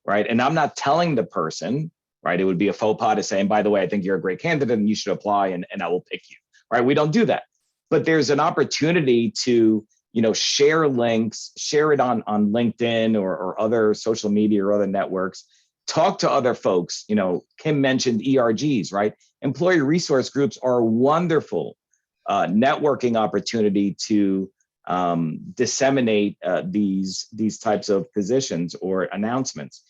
right? And I'm not telling the person, right? It would be a faux pas to say, and by the way, I think you're a great candidate and you should apply and I will pick you, right? We don't do that. But there's an opportunity to, share links, share it on LinkedIn or other social media or other networks, talk to other folks. Kim mentioned ERGs, right? Employee resource groups are a wonderful networking opportunity to disseminate these types of positions or announcements.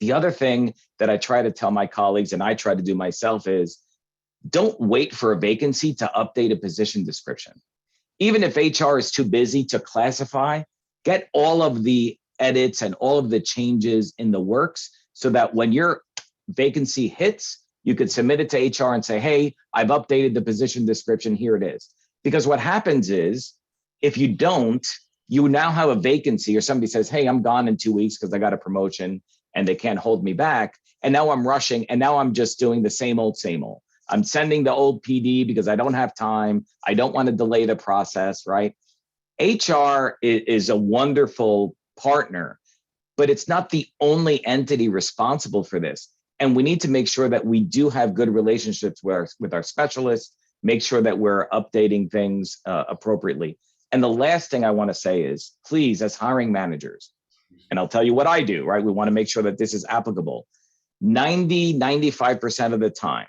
The other thing that I try to tell my colleagues and I try to do myself is don't wait for a vacancy to update a position description. Even if HR is too busy to classify, get all of the edits and all of the changes in the works so that when your vacancy hits, you could submit it to HR and say, hey, I've updated the position description, here it is. Because what happens is, if you don't, you now have a vacancy or somebody says, hey, I'm gone in 2 weeks because I got a promotion and they can't hold me back. And now I'm rushing and now I'm just doing the same old, same old. I'm sending the old PD because I don't have time. I don't want to delay the process, right? HR is a wonderful partner, but it's not the only entity responsible for this. And we need to make sure that we do have good relationships with our specialists, make sure that we're updating things appropriately. And the last thing I want to say is, please, as hiring managers, and I'll tell you what I do, right? We want to make sure that this is applicable. 95% of the time,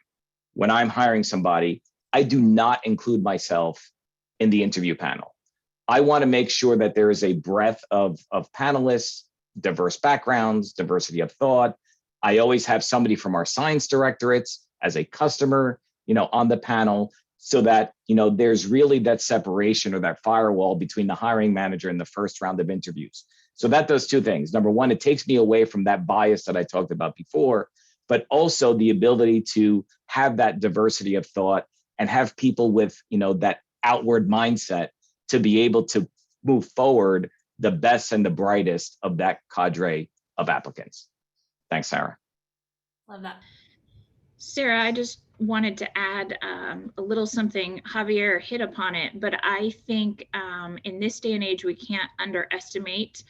when I'm hiring somebody, I do not include myself in the interview panel. I want to make sure that there is a breadth of panelists, diverse backgrounds, diversity of thought. I always have somebody from our science directorates as a customer, on the panel, so that, there's really that separation or that firewall between the hiring manager and the first round of interviews. So that does two things. Number one, it takes me away from that bias that I talked about before, but also the ability to have that diversity of thought and have people with, that outward mindset to be able to move forward the best and the brightest of that cadre of applicants. Thanks, Sarah. Love that. Sarah, I just wanted to add a little something. Javier hit upon it, but I think in this day and age, we can't underestimate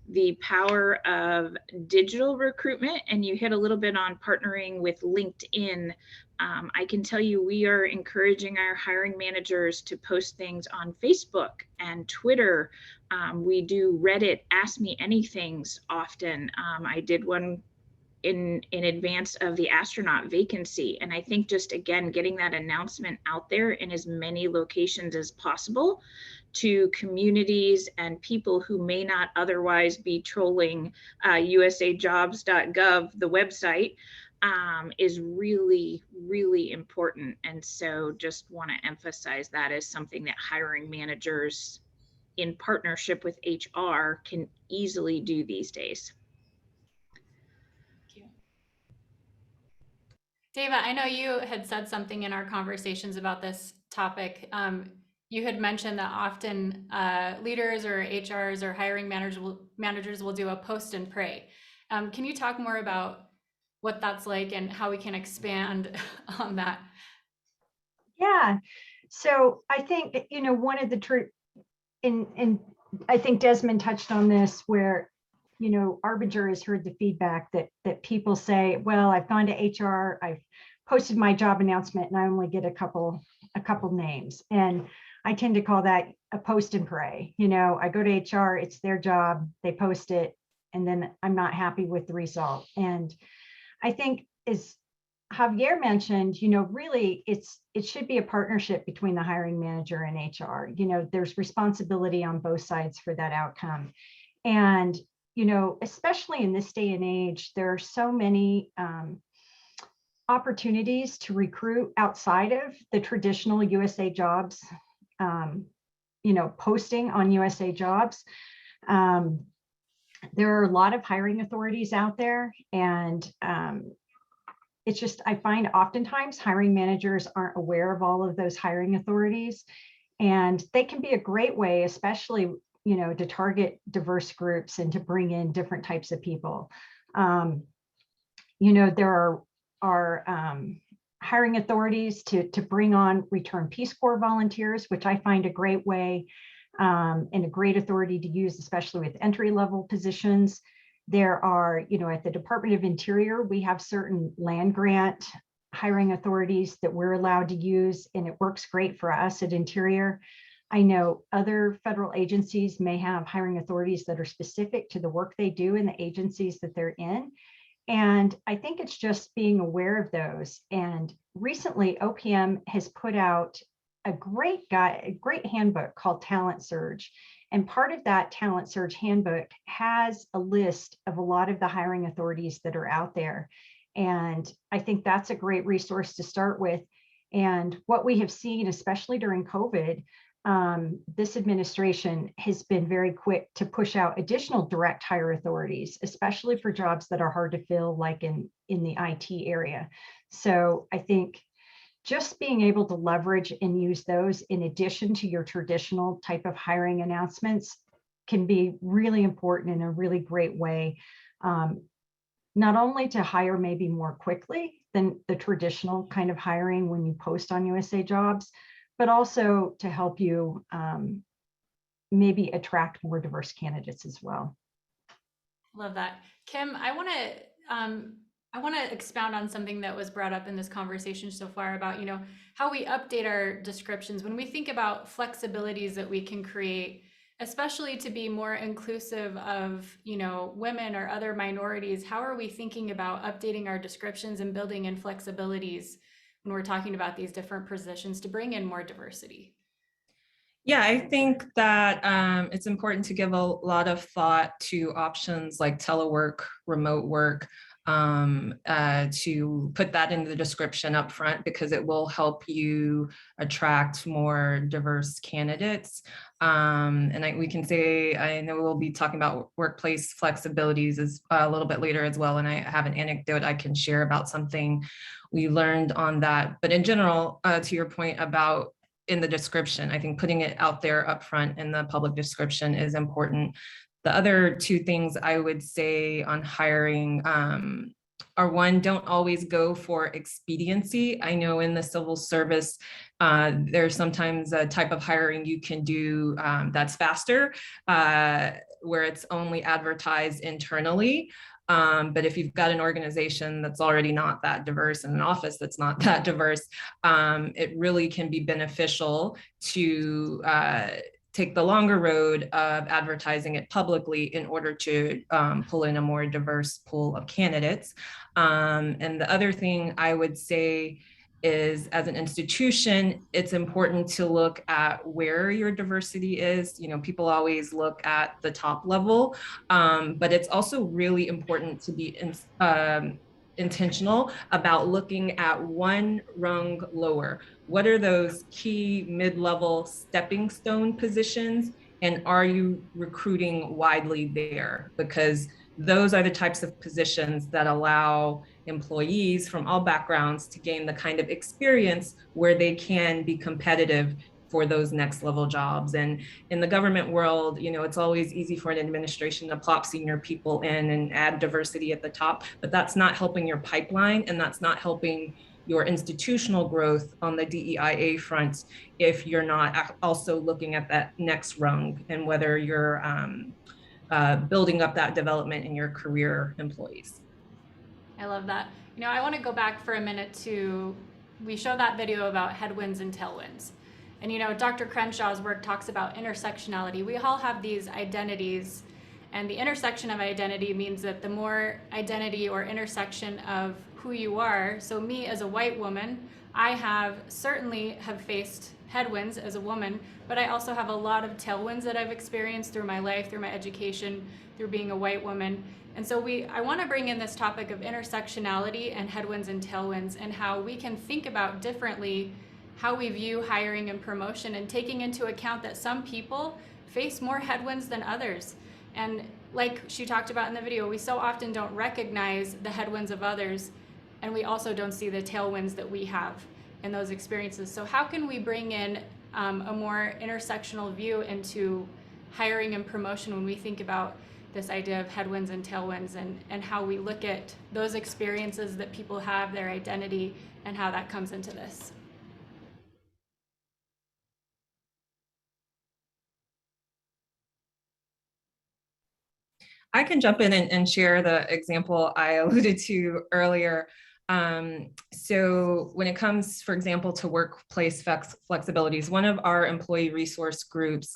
the power of digital recruitment. And you hit a little bit on partnering with LinkedIn. I can tell you we are encouraging our hiring managers to post things on Facebook and Twitter. We do Reddit Ask Me Anythings often. I did one in advance of the astronaut vacancy. And I think just, again, getting that announcement out there in as many locations as possible to communities and people who may not otherwise be trolling usajobs.gov, the website, is really, really important. And so just want to emphasize that as something that hiring managers in partnership with HR can easily do these days. Dava, I know you had said something in our conversations about this topic. You had mentioned that often leaders or HRs or hiring managers will do a post and pray. Can you talk more about what that's like and how we can expand on that? Yeah. So I think, one of the and I think Desmond touched on this, where, Arbinger has heard the feedback that people say, well, I've gone to HR, I've posted my job announcement, and I only get a couple names. And I tend to call that a post and pray. I go to HR, it's their job, they post it, and then I'm not happy with the result. And I think, as Javier mentioned, really it should be a partnership between the hiring manager and HR. There's responsibility on both sides for that outcome. And, especially in this day and age, there are so many opportunities to recruit outside of the traditional USA Jobs, posting on USA Jobs. There are a lot of hiring authorities out there, and it's just, I find oftentimes hiring managers aren't aware of all of those hiring authorities, and they can be a great way, especially, to target diverse groups and to bring in different types of people. There are hiring authorities to bring on return Peace Corps volunteers, which I find a great way and a great authority to use, especially with entry-level positions. There are, at the Department of Interior, we have certain land grant hiring authorities that we're allowed to use, and it works great for us at Interior. I know other federal agencies may have hiring authorities that are specific to the work they do in the agencies that they're in. And I think it's just being aware of those. And recently, OPM has put out a great handbook called Talent Surge. And part of that Talent Surge handbook has a list of a lot of the hiring authorities that are out there. And I think that's a great resource to start with. And what we have seen, especially during COVID, this administration has been very quick to push out additional direct hire authorities, especially for jobs that are hard to fill, like in the IT area. So I think just being able to leverage and use those in addition to your traditional type of hiring announcements can be really important in a really great way, not only to hire maybe more quickly than the traditional kind of hiring when you post on USA Jobs, but also to help you maybe attract more diverse candidates as well. Love that. Kim, I want to expound on something that was brought up in this conversation so far about, how we update our descriptions when we think about flexibilities that we can create, especially to be more inclusive of, women or other minorities. How are we thinking about updating our descriptions and building in flexibilities when we're talking about these different positions to bring in more diversity? Yeah, I think that it's important to give a lot of thought to options like telework, remote work, to put that into the description up front, because it will help you attract more diverse candidates. We can say, I know we'll be talking about workplace flexibilities a little bit later as well. And I have an anecdote I can share about something we learned on that. But in general, to your point about in the description, I think putting it out there up front in the public description is important. The other two things I would say on hiring are, one, don't always go for expediency. I know in the civil service, there's sometimes a type of hiring you can do that's faster, where it's only advertised internally. But if you've got an organization that's already not that diverse and an office that's not that diverse, it really can be beneficial to take the longer road of advertising it publicly in order to pull in a more diverse pool of candidates. And the other thing I would say is, as an institution, it's important to look at where your diversity is. People always look at the top level, but it's also really important to be intentional about looking at one rung lower. What are those key mid-level stepping stone positions? And are you recruiting widely there? Because those are the types of positions that allow employees from all backgrounds to gain the kind of experience where they can be competitive for those next level jobs. And in the government world, it's always easy for an administration to plop senior people in and add diversity at the top, but that's not helping your pipeline, and that's not helping your institutional growth on the DEIA front if you're not also looking at that next rung and whether you're building up that development in your career employees. I love that. I want to go back for a minute we show that video about headwinds and tailwinds. And Dr. Crenshaw's work talks about intersectionality. We all have these identities, and the intersection of identity means that the more identity or intersection of who you are, so me as a white woman, I certainly have faced headwinds as a woman, but I also have a lot of tailwinds that I've experienced through my life, through my education, through being a white woman. And so I want to bring in this topic of intersectionality and headwinds and tailwinds, and how we can think about differently how we view hiring and promotion, and taking into account that some people face more headwinds than others. And like she talked about in the video, we so often don't recognize the headwinds of others, and we also don't see the tailwinds that we have in those experiences. So how can we bring in a more intersectional view into hiring and promotion when we think about this idea of headwinds and tailwinds, and how we look at those experiences that people have, their identity, and how that comes into this. I can jump in and share the example I alluded to earlier. So when it comes, for example, to workplace flexibilities, one of our employee resource groups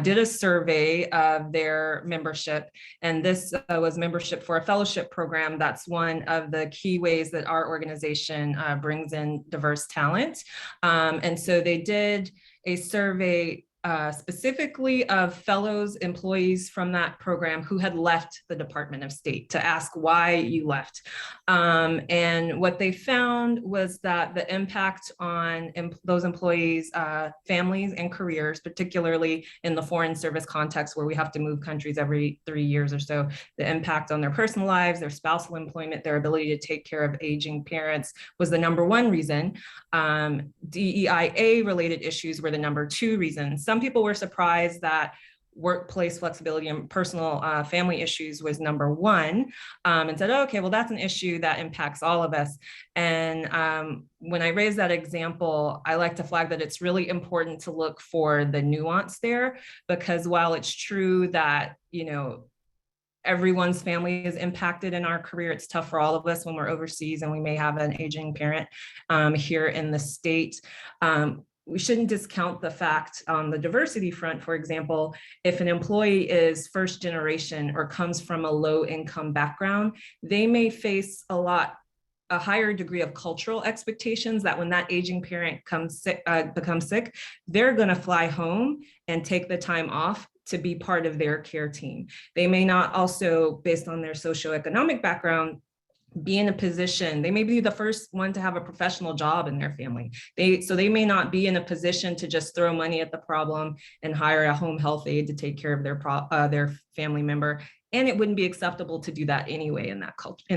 did a survey of their membership, and this was membership for a fellowship program. That's one of the key ways that our organization brings in diverse talent. And so they did a survey specifically of fellows employees from that program who had left the Department of State to ask why you left. And what they found was that the impact on those employees' families and careers, particularly in the foreign service context where we have to move countries every 3 years or so, the impact on their personal lives, their spousal employment, their ability to take care of aging parents was the #1 reason. DEIA related issues were the #2 reason. Some people were surprised that workplace flexibility and personal family issues was #1, and said, oh, okay, well, that's an issue that impacts all of us. And when I raise that example, I like to flag that it's really important to look for the nuance there, because while it's true that, you know, everyone's family is impacted in our career, it's tough for all of us when we're overseas and we may have an aging parent here in the state. We shouldn't discount the fact on the diversity front. For example, if an employee is first generation or comes from a low income background, they may face a higher degree of cultural expectations that when that aging parent becomes sick, they're going to fly home and take the time off to be part of their care team. They may not also, based on their socioeconomic background, be in a position, they may be the first one to have a professional job in their family. So they may not be in a position to just throw money at the problem and hire a home health aide to take care of their family member. And it wouldn't be acceptable to do that anyway in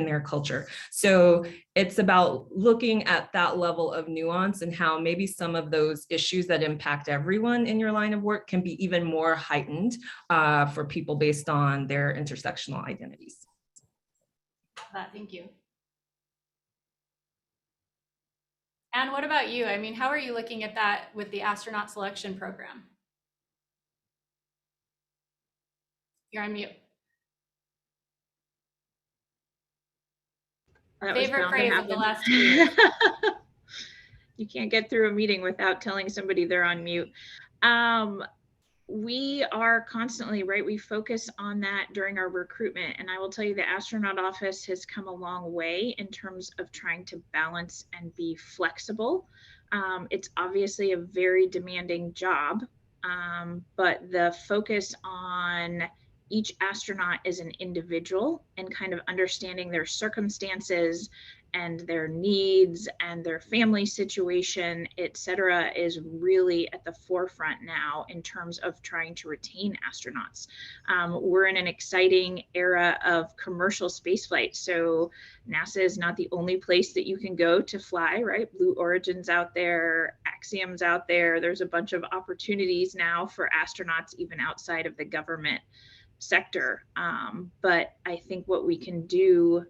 their culture. So it's about looking at that level of nuance and how maybe some of those issues that impact everyone in your line of work can be even more heightened for people based on their intersectional identities. Thank you. And what about you? I mean, how are you looking at that with the astronaut selection program? You're on mute. Favorite phrase of the last 2 years. You can't get through a meeting without telling somebody they're on mute. We are constantly, right, we focus on that during our recruitment. And I will tell you, the astronaut office has come a long way in terms of trying to balance and be flexible. It's obviously a very demanding job, but the focus on each astronaut as an individual and kind of understanding their circumstances and their needs and their family situation, et cetera, is really at the forefront now in terms of trying to retain astronauts. We're in an exciting era of commercial spaceflight. So NASA is not the only place that you can go to fly, right? Blue Origin's out there, Axiom's out there. There's a bunch of opportunities now for astronauts even outside of the government sector. But I think what we can do,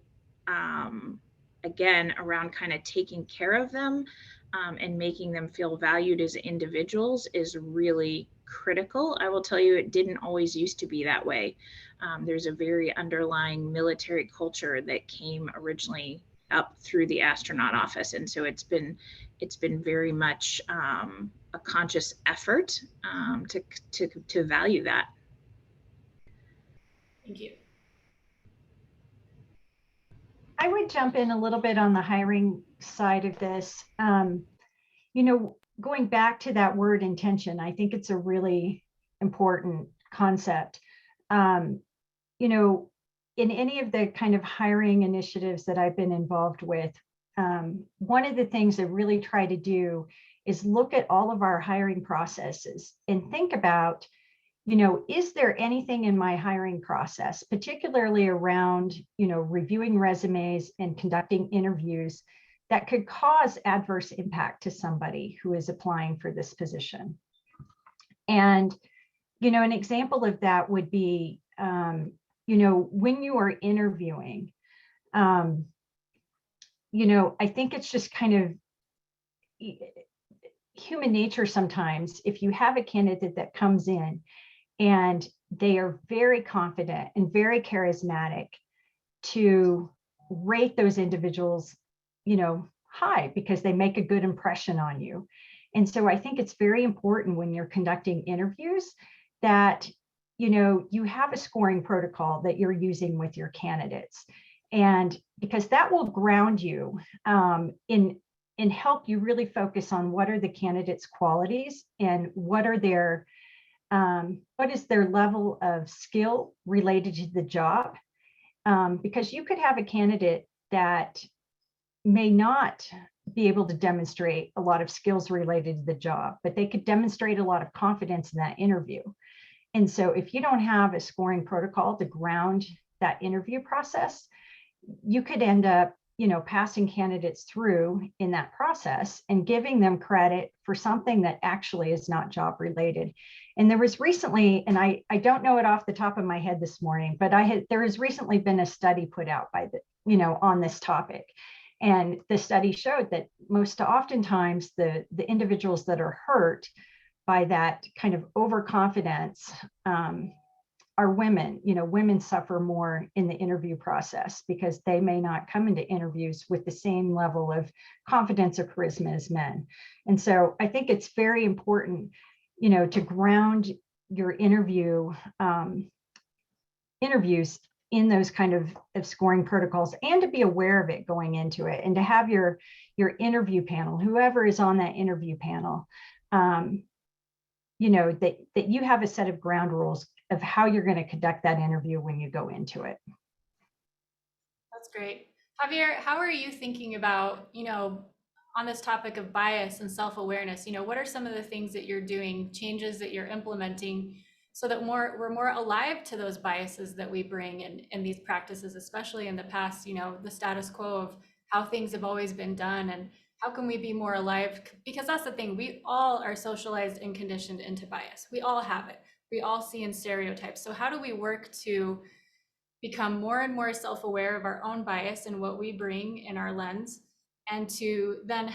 again, around kind of taking care of them and making them feel valued as individuals is really critical. I will tell you, it didn't always used to be that way. There's a very underlying military culture that came originally up through the astronaut office. And so it's been very much a conscious effort to value that. Thank you. I would jump in a little bit on the hiring side of this. You know, going back to that word intention, I think it's a really important concept. You know, in any of the kind of hiring initiatives that I've been involved with, one of the things I really try to do is look at all of our hiring processes and think about, you know, is there anything in my hiring process, particularly around, you know, reviewing resumes and conducting interviews, that could cause adverse impact to somebody who is applying for this position? And, you know, an example of that would be, you know, when you are interviewing, I think it's just kind of human nature sometimes. If you have a candidate that comes in and they are very confident and very charismatic, to rate those individuals, high, because they make a good impression on you. And so I think it's very important when you're conducting interviews that, you have a scoring protocol that you're using with your candidates. And because that will ground you and help you really focus on what are the candidates' qualities and what is their level of skill related to the job. Because you could have a candidate that may not be able to demonstrate a lot of skills related to the job, but they could demonstrate a lot of confidence in that interview. And so if you don't have a scoring protocol to ground that interview process, you could end up, passing candidates through in that process and giving them credit for something that actually is not job related. And there was recently, and I don't know it off the top of my head this morning, but there has recently been a study put out by on this topic. And the study showed that most oftentimes the individuals that are hurt by that kind of overconfidence are women. Women suffer more in the interview process because they may not come into interviews with the same level of confidence or charisma as men. And so I think it's very important, to ground your interviews in those kind of scoring protocols, and to be aware of it going into it, and to have your interview panel, whoever is on that interview panel, that you have a set of ground rules of how you're going to conduct that interview when you go into it. That's great. Javier, how are you thinking about, on this topic of bias and self-awareness, what are some of the things that you're doing, changes that you're implementing, so that we're more alive to those biases that we bring in these practices, especially in the past, the status quo of how things have always been done, and how can we be more alive? Because that's the thing, we all are socialized and conditioned into bias. We all have it. We all see in stereotypes. So how do we work to become more and more self-aware of our own bias and what we bring in our lens, and to then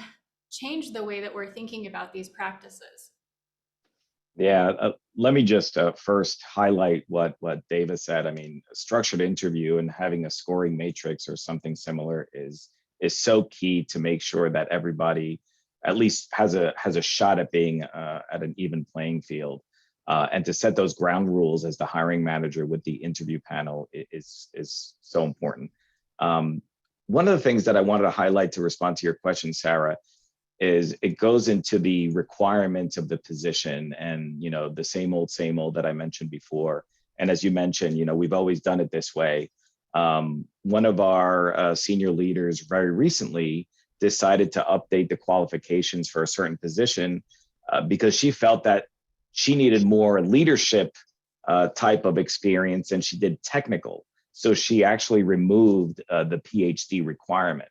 change the way that we're thinking about these practices? Yeah, let me just first highlight what David said. I mean, a structured interview and having a scoring matrix or something similar is so key to make sure that everybody at least has a shot at being at an even playing field. And to set those ground rules as the hiring manager with the interview panel is so important. One of the things that I wanted to highlight to respond to your question, Sarah, is it goes into the requirements of the position, and the same old that I mentioned before. And as you mentioned, we've always done it this way. One of our senior leaders very recently decided to update the qualifications for a certain position because she felt that she needed more leadership type of experience than she did technical. So she actually removed the PhD requirement.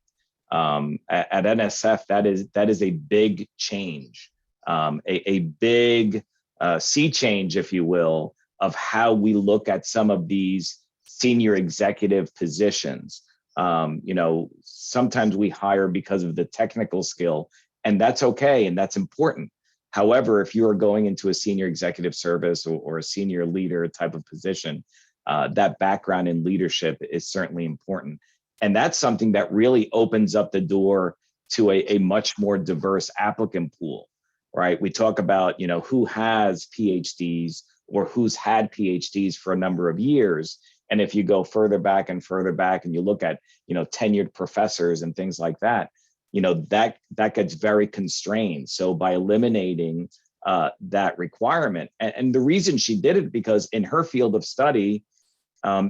At NSF, that is a big change, a big sea change, if you will, of how we look at some of these senior executive positions. Sometimes we hire because of the technical skill, and that's okay, and that's important. However, if you are going into a senior executive service or a senior leader type of position, that background in leadership is certainly important. And that's something that really opens up the door to a much more diverse applicant pool, right? We talk about, who has PhDs or who's had PhDs for a number of years. And if you go further back and you look at, tenured professors and things like that, that gets very constrained. So by eliminating that requirement, and the reason she did it, because in her field of study,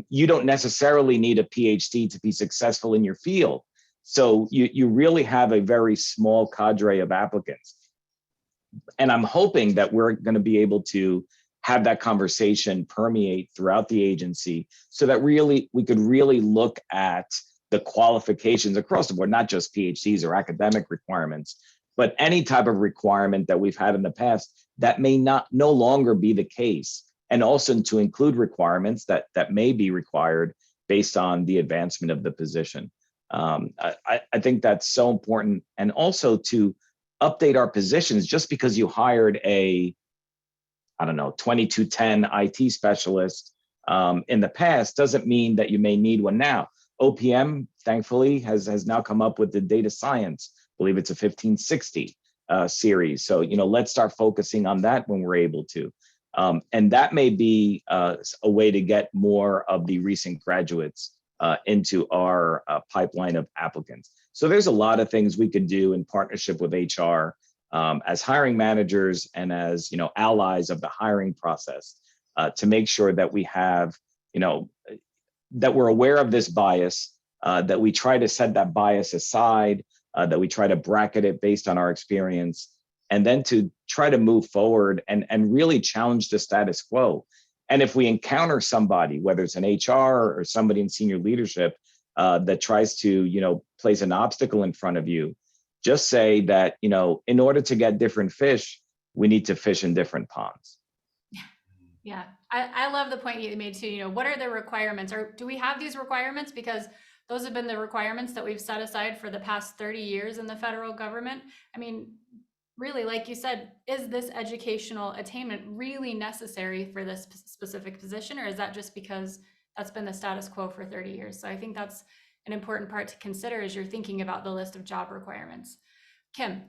you don't necessarily need a PhD to be successful in your field. So you really have a very small cadre of applicants. And I'm hoping that we're going to be able to have that conversation permeate throughout the agency so that we could really look at the qualifications across the board, not just PhDs or academic requirements, but any type of requirement that we've had in the past that may no longer be the case. And also to include requirements that may be required based on the advancement of the position. I think that's so important. And also to update our positions. Just because you hired a, I don't know, 2210 IT specialist in the past doesn't mean that you may need one now. OPM, thankfully, has now come up with the data science. I believe it's a 1560 series. So, let's start focusing on that when we're able to. And that may be a way to get more of the recent graduates into our pipeline of applicants. So there's a lot of things we could do in partnership with HR as hiring managers and as allies of the hiring process to make sure that we have, that we're aware of this bias, that we try to set that bias aside, that we try to bracket it based on our experience, and then to try to move forward and really challenge the status quo. And if we encounter somebody, whether it's an HR or somebody in senior leadership that tries to, place an obstacle in front of you, just say that, in order to get different fish, we need to fish in different ponds. Yeah, I love the point you made too. What are the requirements, or do we have these requirements? Because those have been the requirements that we've set aside for the past 30 years in the federal government. I mean, really, like you said, is this educational attainment really necessary for this specific position, or is that just because that's been the status quo for 30 years? So I think that's an important part to consider as you're thinking about the list of job requirements. Kim.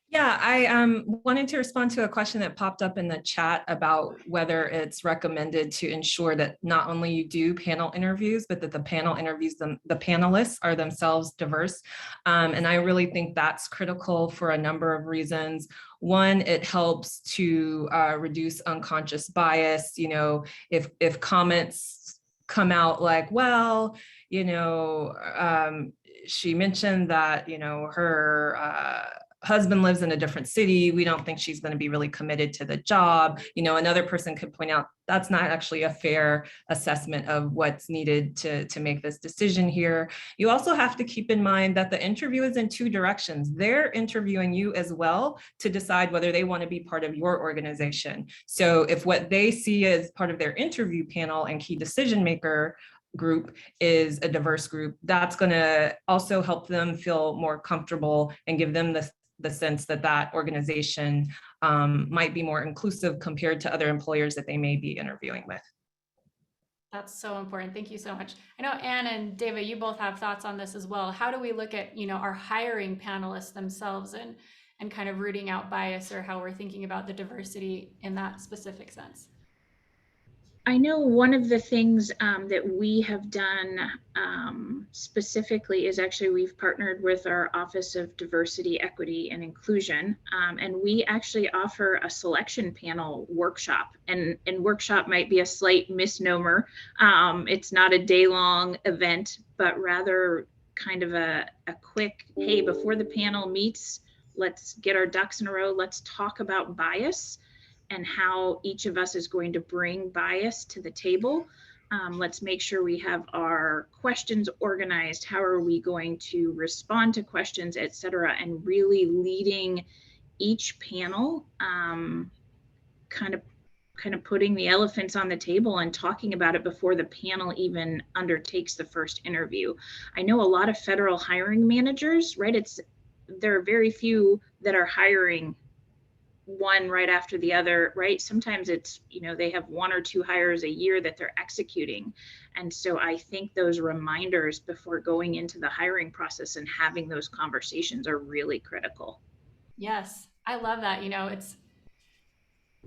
Yeah, I wanted to respond to a question that popped up in the chat about whether it's recommended to ensure that not only you do panel interviews, but that the panel interviews, the panelists are themselves diverse. And I really think that's critical for a number of reasons. One, it helps to reduce unconscious bias. If comments come out like, well, she mentioned that, her husband lives in a different city. We don't think she's going to be really committed to the job. Another person could point out that's not actually a fair assessment of what's needed to make this decision here. You also have to keep in mind that the interview is in two directions. They're interviewing you as well to decide whether they want to be part of your organization. So if what they see as part of their interview panel and key decision maker group is a diverse group, that's going to also help them feel more comfortable and give them the sense that that organization might be more inclusive compared to other employers that they may be interviewing with. That's so important. Thank you so much. I know Anne and David, you both have thoughts on this as well. How do we look at, our hiring panelists themselves and kind of rooting out bias, or how we're thinking about the diversity in that specific sense? I know one of the things that we have done specifically is actually we've partnered with our Office of Diversity, Equity, and Inclusion, and we actually offer a selection panel workshop. And workshop might be a slight misnomer. It's not a day-long event, but rather kind of a quick, hey, before the panel meets, let's get our ducks in a row. Let's talk about bias and how each of us is going to bring bias to the table. Let's make sure we have our questions organized. How are we going to respond to questions, et cetera, and really leading each panel, kind of putting the elephants on the table and talking about it before the panel even undertakes the first interview. I know a lot of federal hiring managers, right? There are very few that are hiring one right after the other, right? Sometimes it's, they have one or two hires a year that they're executing. And so I think those reminders before going into the hiring process and having those conversations are really critical. Yes, I love that.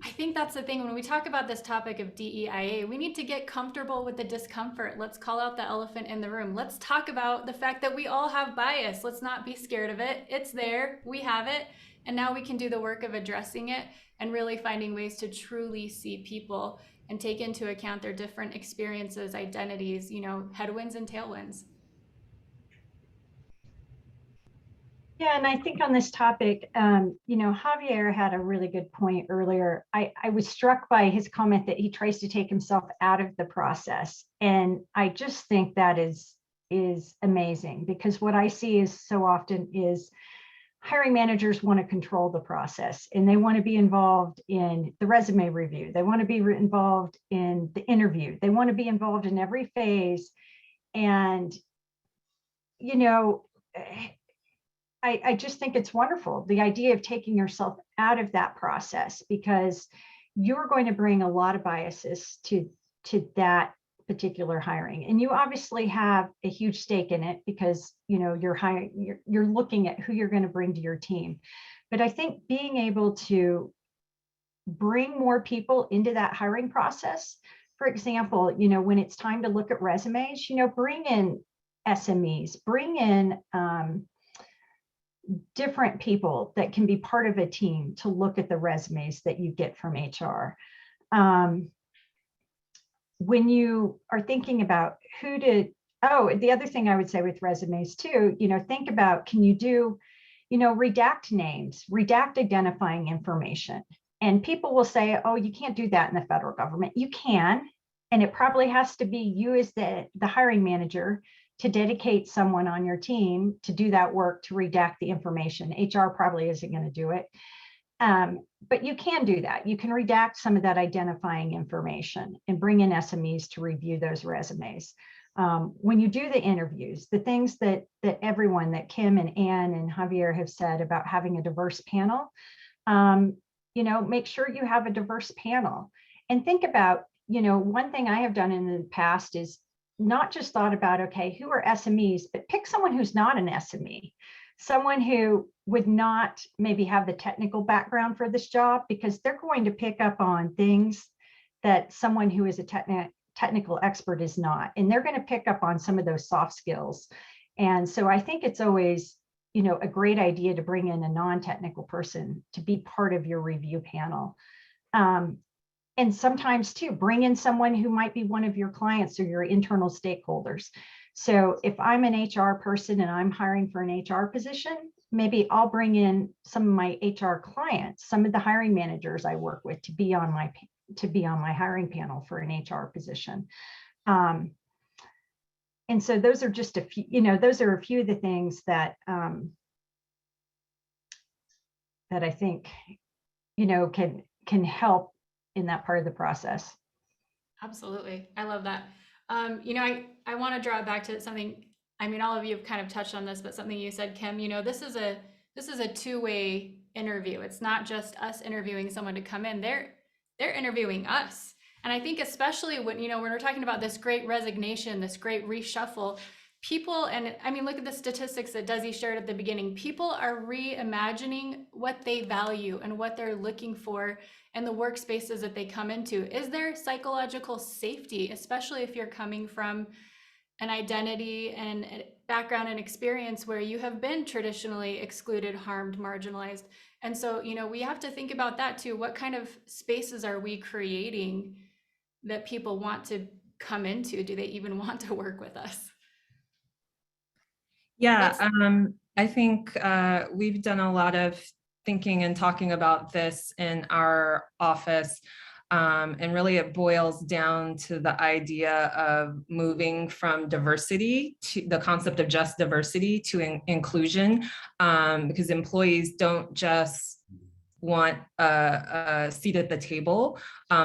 I think that's the thing. When we talk about this topic of DEIA, we need to get comfortable with the discomfort. Let's call out the elephant in the room. Let's talk about the fact that we all have bias. Let's not be scared of it. It's there. We have it. And now we can do the work of addressing it and really finding ways to truly see people and take into account their different experiences, identities, headwinds and tailwinds. Yeah, and I think on this topic, Javier had a really good point earlier. I was struck by his comment that he tries to take himself out of the process. And I just think that is amazing, because what I see is so often is hiring managers want to control the process, and they want to be involved in the resume review. They want to be involved in the interview. They want to be involved in every phase. And you know, I just think it's wonderful, the idea of taking yourself out of that process, because you're going to bring a lot of biases to that particular hiring. And you obviously have a huge stake in it because, you know, you're looking at who you're going to bring to your team. But I think being able to bring more people into that hiring process, for example, you know, when it's time to look at resumes, you know, bring in SMEs, bring in different people that can be part of a team to look at the resumes that you get from HR. When you are thinking about who to, the other thing I would say with resumes too, you know, think about, can you do, you know, redact names, redact identifying information. And people will say, oh, you can't do that in the federal government. You can, and it probably has to be you as the hiring manager to dedicate someone on your team to do that work, to redact the information. HR probably isn't going to do it. But you can do that. You can redact some of that identifying information and bring in SMEs to review those resumes. When you do the interviews, the things that everyone, that Kim and Ann and Javier have said about having a diverse panel, you know, make sure you have a diverse panel. And think about, you know, one thing I have done in the past is not just thought about, okay, who are SMEs, but pick someone who's not an SME, someone who would not maybe have the technical background for this job, because they're going to pick up on things that someone who is a technical expert is not, and they're going to pick up on some of those soft skills. And so I think it's always, you know, a great idea to bring in a non-technical person to be part of your review panel. And sometimes too, bring in someone who might be one of your clients or your internal stakeholders. So if I'm an HR person and I'm hiring for an HR position, maybe I'll bring in some of my HR clients, some of the hiring managers I work with, to be on my hiring panel for an HR position. And so those are just a few, you know, those are a few of the things that that I think, you know, can help in that part of the process. Absolutely. I love that. You know, I want to draw it back to something, I mean, all of you have kind of touched on this, but something you said, Kim, you know, this is a two-way interview. It's not just us interviewing someone to come in. They're interviewing us. And I think especially when, you know, when we're talking about this great resignation, this great reshuffle, people, and I mean, look at the statistics that Desi shared at the beginning, people are reimagining what they value and what they're looking for in the workspaces that they come into. Is there psychological safety, especially if you're coming from an identity and background and experience where you have been traditionally excluded, harmed, marginalized? And so, you know, we have to think about that too. What kind of spaces are we creating that people want to come into? Do they even want to work with us? Yeah, I think we've done a lot of thinking and talking about this in our office. And really it boils down to the idea of moving from diversity to the concept of just diversity to inclusion, because employees don't just want a seat at the table.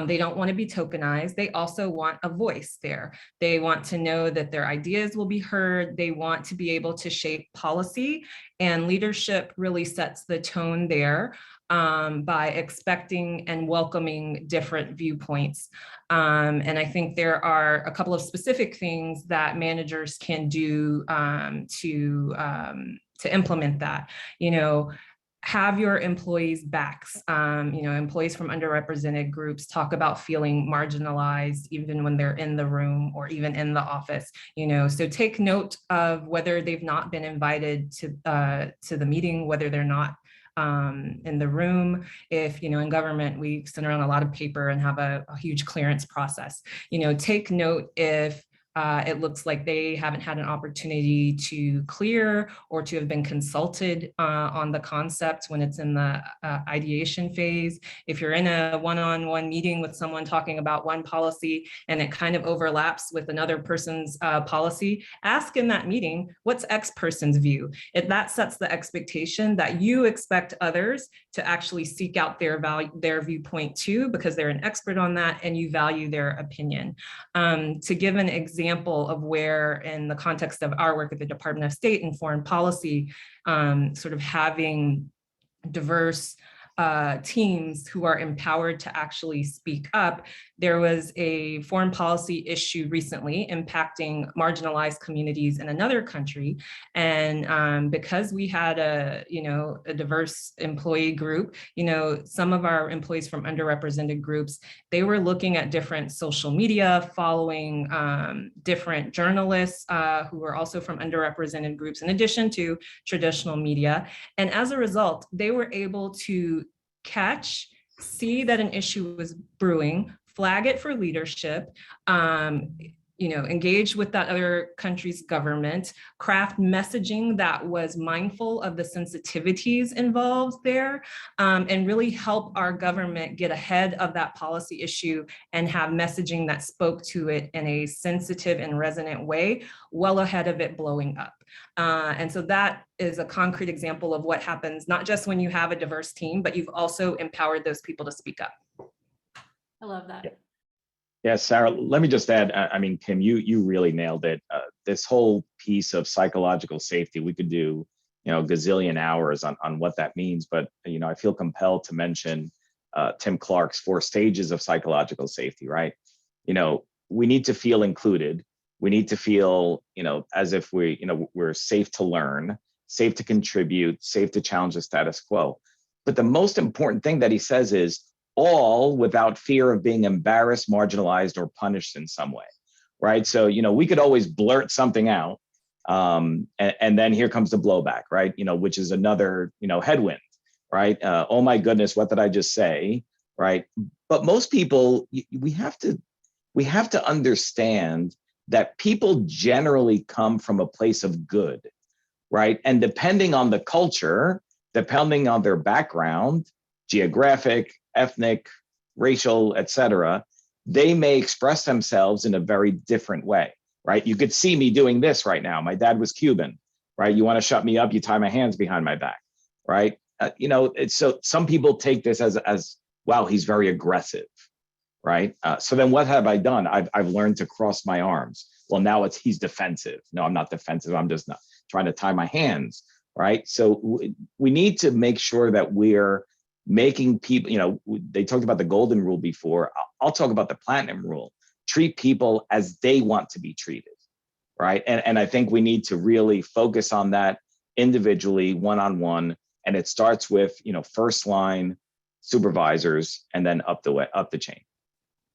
They don't want to be tokenized. They also want a voice there. They want to know that their ideas will be heard. They want to be able to shape policy, and leadership really sets the tone there by expecting and welcoming different viewpoints. And I think there are a couple of specific things that managers can do to implement that. You know, have your employees' backs. You know, employees from underrepresented groups talk about feeling marginalized even when they're in the room or even in the office. You know, so take note of whether they've not been invited to the meeting, whether they're not in the room. If, you know, in government, we send around a lot of paper and have a huge clearance process. You know, take note if it looks like they haven't had an opportunity to clear or to have been consulted on the concept when it's in the ideation phase. If you're in a one-on-one meeting with someone talking about one policy and it kind of overlaps with another person's policy, ask in that meeting, what's X person's view? If that sets the expectation that you expect others to actually seek out their viewpoint too, because they're an expert on that and you value their opinion. To give an example, example of where, in the context of our work at the Department of State and foreign policy, sort of having diverse teams who are empowered to actually speak up. There was a foreign policy issue recently impacting marginalized communities in another country. And because we had a diverse employee group, some of our employees from underrepresented groups, they were looking at different social media, following different journalists who were also from underrepresented groups, in addition to traditional media. And as a result, they were able to see that an issue was brewing, flag it for leadership, engage with that other country's government, craft messaging that was mindful of the sensitivities involved there, and really help our government get ahead of that policy issue and have messaging that spoke to it in a sensitive and resonant way, well ahead of it blowing up. And so that is a concrete example of what happens, not just when you have a diverse team, but you've also empowered those people to speak up. I love that. Yeah, Sarah, let me just add, I mean, Kim, you really nailed it. This whole piece of psychological safety, we could do, gazillion hours on what that means. But, I feel compelled to mention Tim Clark's 4 stages of psychological safety, right? We need to feel included. We need to feel, as if we're safe to learn, safe to contribute, safe to challenge the status quo. But the most important thing that he says is, all without fear of being embarrassed, marginalized, or punished in some way, right? So, we could always blurt something out, and then here comes the blowback, right? Which is another, headwind, right? Oh my goodness, what did I just say, right? But most people, we have to understand that people generally come from a place of good, right? And depending on the culture, depending on their background, geographic, ethnic, racial, etc., they may express themselves in a very different way, right? You could see me doing this right now. My dad was Cuban, right? You want to shut me up, you tie my hands behind my back, right? So some people take this as wow, he's very aggressive, right? So then what have I done? I've learned to cross my arms. Well, now he's defensive. No, I'm not defensive. I'm just not trying to tie my hands, right? So we need to make sure that we're making people, they talked about the golden rule before. I'll talk about the platinum rule. Treat people as they want to be treated, right? And I think we need to really focus on that individually, one-on-one. And it starts with, first line supervisors and then up the chain.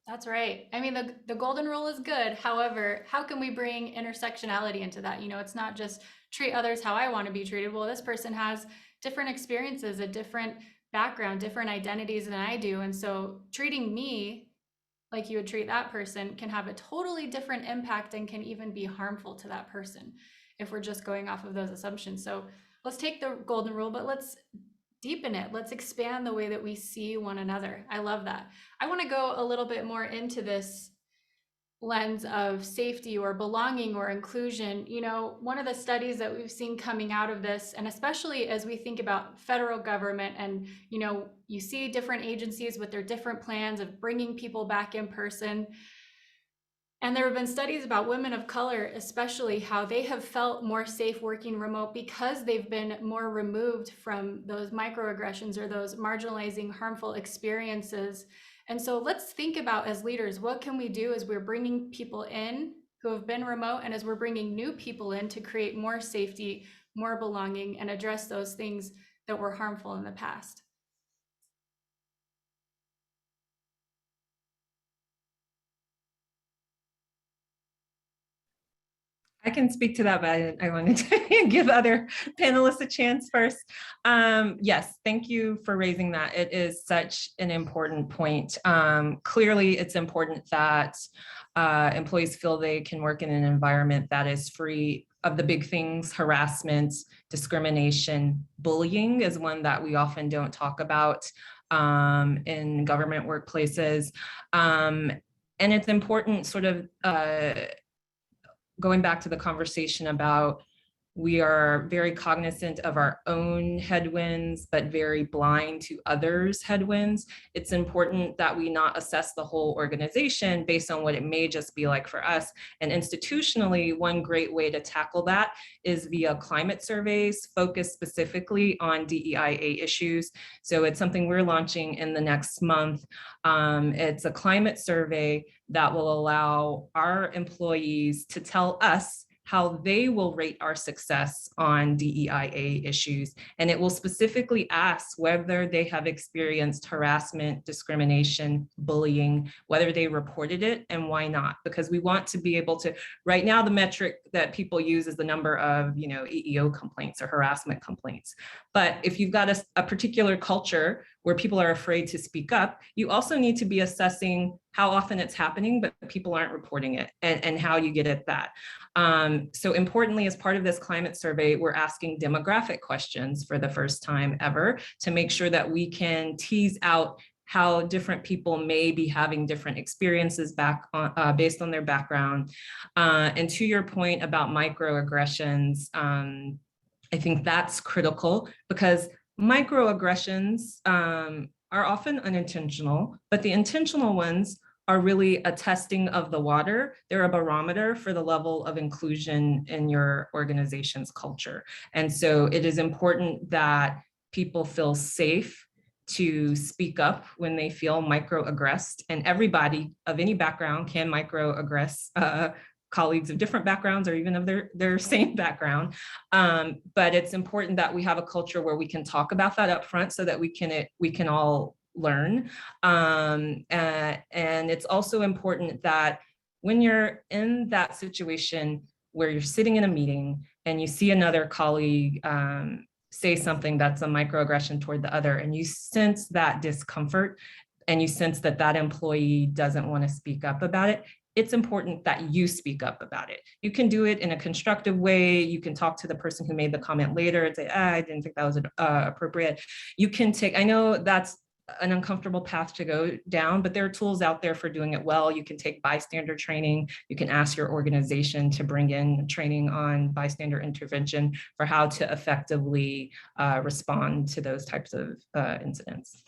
That's right. I mean, the golden rule is good. However, how can we bring intersectionality into that? It's not just treat others how I want to be treated. Well, this person has different experiences, a different background, different identities than I do. And so treating me like you would treat that person can have a totally different impact and can even be harmful to that person if we're just going off of those assumptions. So let's take the golden rule, but let's deepen it. Let's expand the way that we see one another. I love that. I want to go a little bit more into this lens of safety or belonging or inclusion. One of the studies that we've seen coming out of this, and especially as we think about federal government and, you see different agencies with their different plans of bringing people back in person. And there have been studies about women of color, especially how they have felt more safe working remote because they've been more removed from those microaggressions or those marginalizing, harmful experiences. And so let's think about, as leaders, what can we do as we're bringing people in who have been remote and as we're bringing new people in to create more safety, more belonging, and address those things that were harmful in the past. I can speak to that, but I wanted to give other panelists a chance first. Yes, thank you for raising that. It is such an important point. Clearly, it's important that employees feel they can work in an environment that is free of the big things: harassment, discrimination. Bullying is one that we often don't talk about in government workplaces. And it's important, sort of, going back to the conversation about We are very cognizant of our own headwinds, but very blind to others' headwinds. It's important that we not assess the whole organization based on what it may just be like for us. And institutionally, one great way to tackle that is via climate surveys focused specifically on DEIA issues. So it's something we're launching in the next month. It's a climate survey that will allow our employees to tell us how they will rate our success on DEIA issues. And it will specifically ask whether they have experienced harassment, discrimination, bullying, whether they reported it and why not. Because we want to be able to, right now the metric that people use is the number of EEO complaints or harassment complaints. But if you've got a particular culture where people are afraid to speak up, you also need to be assessing how often it's happening, but people aren't reporting it, and how you get at that. So importantly, as part of this climate survey, we're asking demographic questions for the first time ever to make sure that we can tease out how different people may be having different experiences based on their background. And to your point about microaggressions, I think that's critical because microaggressions are often unintentional, but the intentional ones are really a testing of the water. They're a barometer for the level of inclusion in your organization's culture. And so it is important that people feel safe to speak up when they feel microaggressed, and everybody of any background can microaggress colleagues of different backgrounds or even of their same background. But it's important that we have a culture where we can talk about that up front so that we can all learn. And it's also important that when you're in that situation where you're sitting in a meeting and you see another colleague say something that's a microaggression toward the other, and you sense that discomfort and you sense that that employee doesn't want to speak up about it, it's important that you speak up about it. You can do it in a constructive way. You can talk to the person who made the comment later and say, I didn't think that was appropriate. You can take, I know that's an uncomfortable path to go down, but there are tools out there for doing it well. You can take bystander training. You can ask your organization to bring in training on bystander intervention for how to effectively respond to those types of incidents.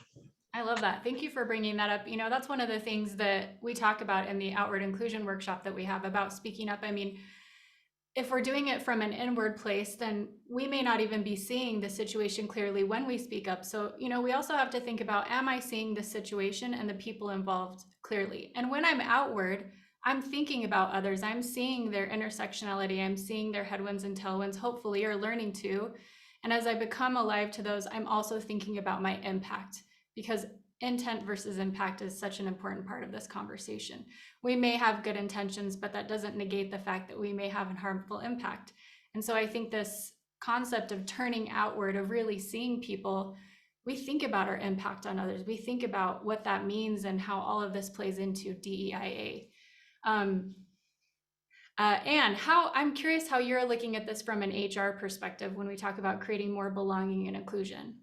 I love that. Thank you for bringing that up. That's one of the things that we talk about in the outward inclusion workshop that we have about speaking up. I mean, if we're doing it from an inward place, then we may not even be seeing the situation clearly when we speak up. So, we also have to think about, am I seeing the situation and the people involved clearly? And when I'm outward, I'm thinking about others. I'm seeing their intersectionality. I'm seeing their headwinds and tailwinds, hopefully, or learning to. And as I become alive to those, I'm also thinking about my impact, because intent versus impact is such an important part of this conversation. We may have good intentions, but that doesn't negate the fact that we may have a harmful impact. And so I think this concept of turning outward, of really seeing people, we think about our impact on others. We think about what that means and how all of this plays into DEIA. And I'm curious how you're looking at this from an HR perspective when we talk about creating more belonging and inclusion.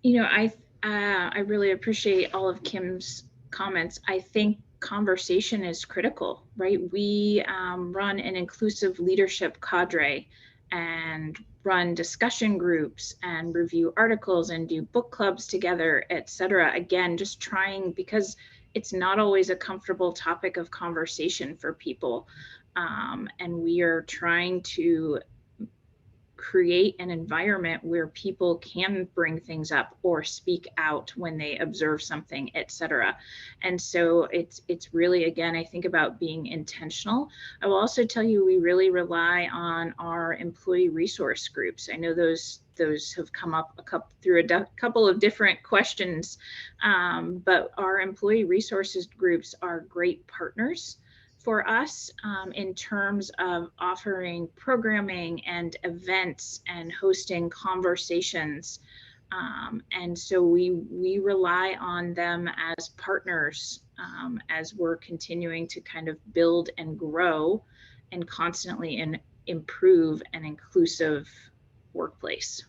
I really appreciate all of Kim's comments. I think conversation is critical, right? We run an inclusive leadership cadre and run discussion groups and review articles and do book clubs together, et cetera. Again, just trying, because it's not always a comfortable topic of conversation for people. And we are trying to create an environment where people can bring things up or speak out when they observe something, etc. And so it's really, again, I think about being intentional. I will also tell you, we really rely on our employee resource groups. I know those have come up through a couple of different questions, but our employee resources groups are great partners for us in terms of offering programming and events and hosting conversations. And so we rely on them as partners as we're continuing to kind of build and grow and constantly improve an inclusive workplace.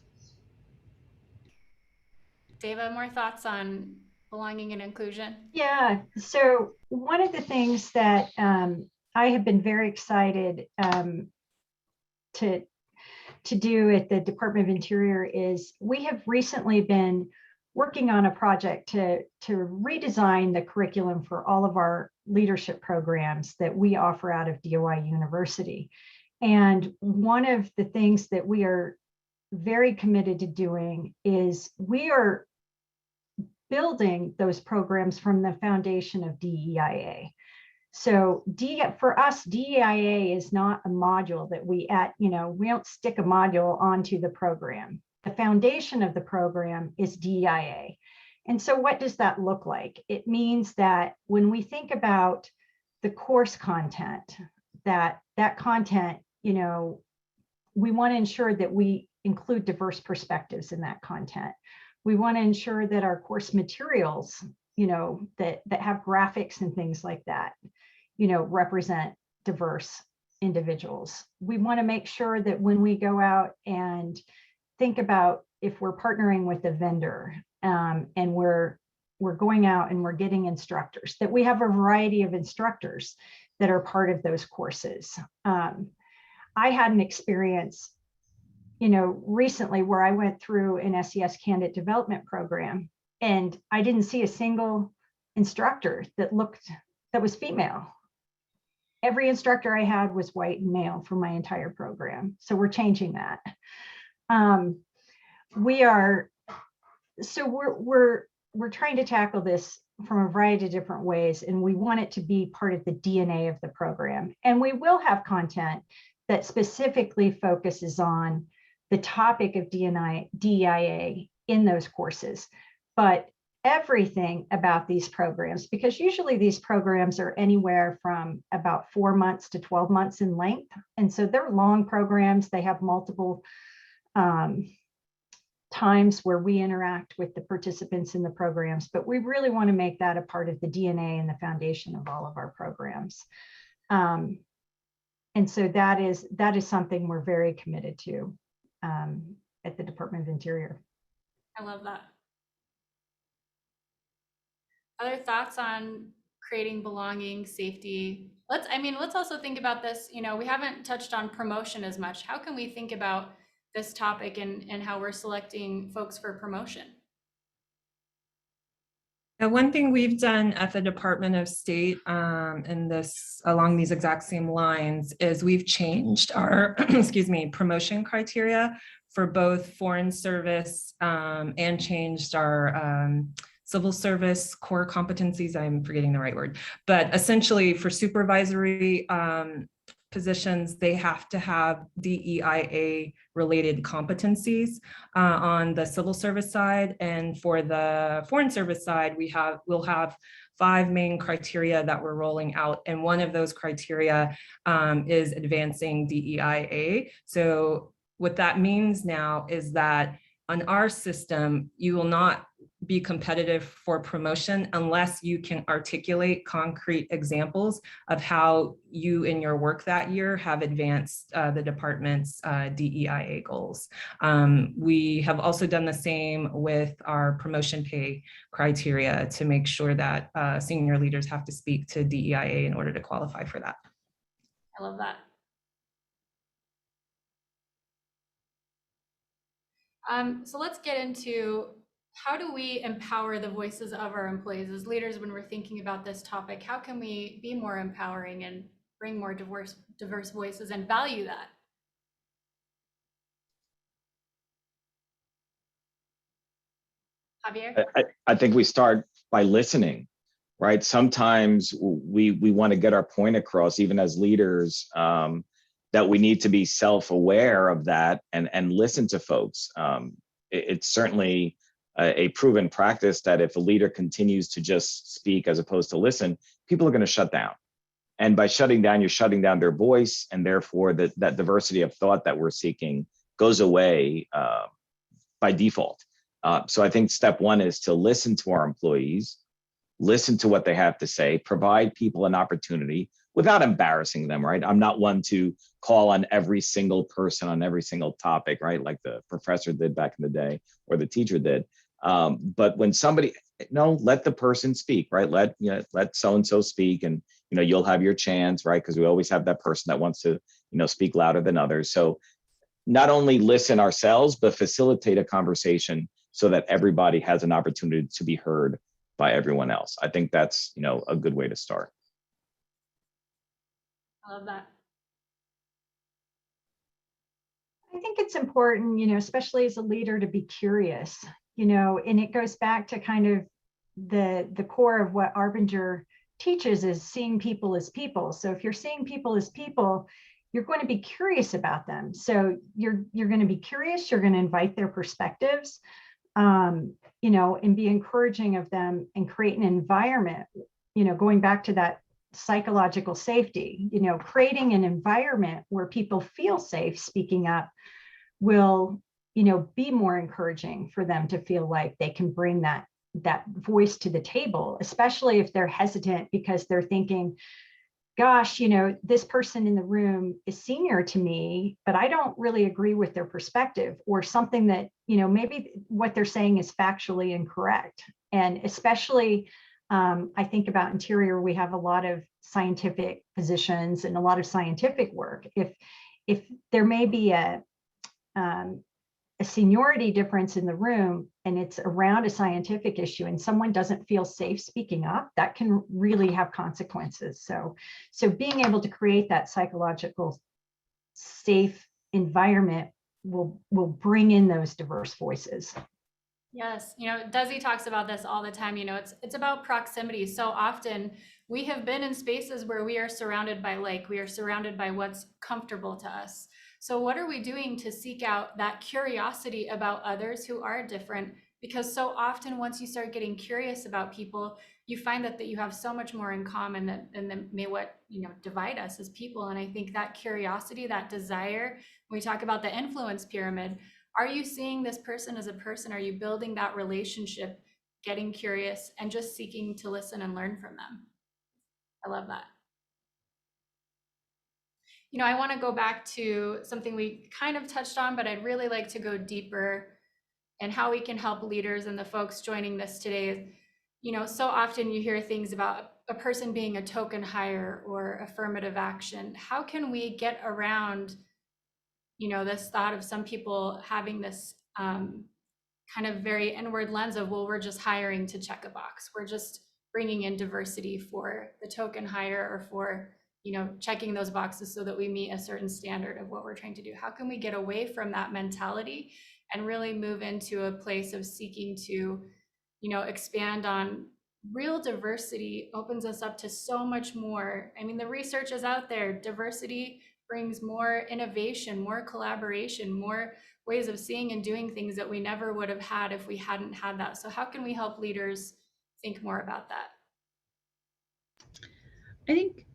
Dava, more thoughts on belonging and inclusion? Yeah, so one of the things that I have been very excited to do at the Department of Interior is we have recently been working on a project to redesign the curriculum for all of our leadership programs that we offer out of DOI University. And one of the things that we are very committed to doing is we are building those programs from the foundation of DEIA. So for us, DEIA is not a module that we don't stick a module onto the program. The foundation of the program is DEIA. And so what does that look like? It means that when we think about the course content, that content, we want to ensure that we include diverse perspectives in that content. We want to ensure that our course materials, that have graphics and things like that, represent diverse individuals. We want to make sure that when we go out and think about if we're partnering with a vendor and we're going out and we're getting instructors, that we have a variety of instructors that are part of those courses. I had an experience, recently where I went through an SES candidate development program and I didn't see a single instructor that was female. Every instructor I had was white and male for my entire program. So we're changing that. We're trying to tackle this from a variety of different ways, and we want it to be part of the DNA of the program. And we will have content that specifically focuses on the topic of DEIA in those courses, but everything about these programs, because usually these programs are anywhere from about 4 months to 12 months in length. And so they're long programs. They have multiple times where we interact with the participants in the programs, but we really want to make that a part of the DNA and the foundation of all of our programs. And so that is something we're very committed to at the Department of Interior. I love that. Other thoughts on creating belonging, safety? Let's also think about this. We haven't touched on promotion as much. How can we think about this topic and how we're selecting folks for promotion? One thing we've done at the Department of State along these exact same lines is we've changed our promotion criteria for both foreign service and changed our civil service core competencies. I'm forgetting the right word, but essentially for supervisory positions, they have to have DEIA related competencies on the civil service side. And for the foreign service side, we'll have 5 main criteria that we're rolling out. And one of those criteria is advancing DEIA. So what that means now is that on our system, you will not be competitive for promotion unless you can articulate concrete examples of how you in your work that year have advanced the department's DEIA goals. We have also done the same with our promotion pay criteria to make sure that senior leaders have to speak to DEIA in order to qualify for that. I love that. So let's get into how do we empower the voices of our employees as leaders when we're thinking about this topic? How can we be more empowering and bring more diverse voices and value that? Javier? I think we start by listening, right? Sometimes we want to get our point across, even as leaders, that we need to be self-aware of that and listen to folks. It's certainly a proven practice that if a leader continues to just speak as opposed to listen, people are going to shut down. And by shutting down, you're shutting down their voice, and therefore that diversity of thought that we're seeking goes away by default. So I think step one is to listen to our employees, listen to what they have to say, provide people an opportunity without embarrassing them, right? I'm not one to call on every single person on every single topic, right? Like the professor did back in the day or the teacher did. But when somebody, no, let the person speak, right? Let so-and-so speak, and you'll have your chance, right? Because we always have that person that wants to speak louder than others. So not only listen ourselves, but facilitate a conversation so that everybody has an opportunity to be heard by everyone else. I think that's a good way to start. I love that. I think it's important, especially as a leader, to be curious, and it goes back to kind of the core of what Arbinger teaches is seeing people as people. So if you're seeing people as people, you're going to be curious about them. So you're going to be curious, you're going to invite their perspectives, and be encouraging of them and create an environment, going back to that psychological safety, creating an environment where people feel safe speaking up will, be more encouraging for them to feel like they can bring that voice to the table, especially if they're hesitant because they're thinking, gosh, this person in the room is senior to me, but I don't really agree with their perspective, or something that, maybe what they're saying is factually incorrect. And especially, I think about Interior, we have a lot of scientific positions and a lot of scientific work. If there may be a seniority difference in the room and it's around a scientific issue and someone doesn't feel safe speaking up, that can really have consequences. So being able to create that psychological safe environment will bring in those diverse voices. Yes, Desi talks about this all the time. It's about proximity. So often we have been in spaces where we are surrounded by we are surrounded by what's comfortable to us. So what are we doing to seek out that curiosity about others who are different? Because so often once you start getting curious about people, you find that you have so much more in common than may what divide us as people. And I think that curiosity, that desire, when we talk about the influence pyramid, are you seeing this person as a person? Are you building that relationship, getting curious, and just seeking to listen and learn from them? I love that. I want to go back to something we kind of touched on, but I'd really like to go deeper and how we can help leaders and the folks joining this today. So often you hear things about a person being a token hire or affirmative action. How can we get around, this thought of some people having this kind of very inward lens of, well, we're just hiring to check a box. We're just bringing in diversity for the token hire or for checking those boxes so that we meet a certain standard of what we're trying to do. How can we get away from that mentality and really move into a place of seeking to, expand on real diversity? Opens us up to so much more. I mean, the research is out there. Diversity brings more innovation, more collaboration, more ways of seeing and doing things that we never would have had if we hadn't had that. So how can we help leaders think more about that? I think,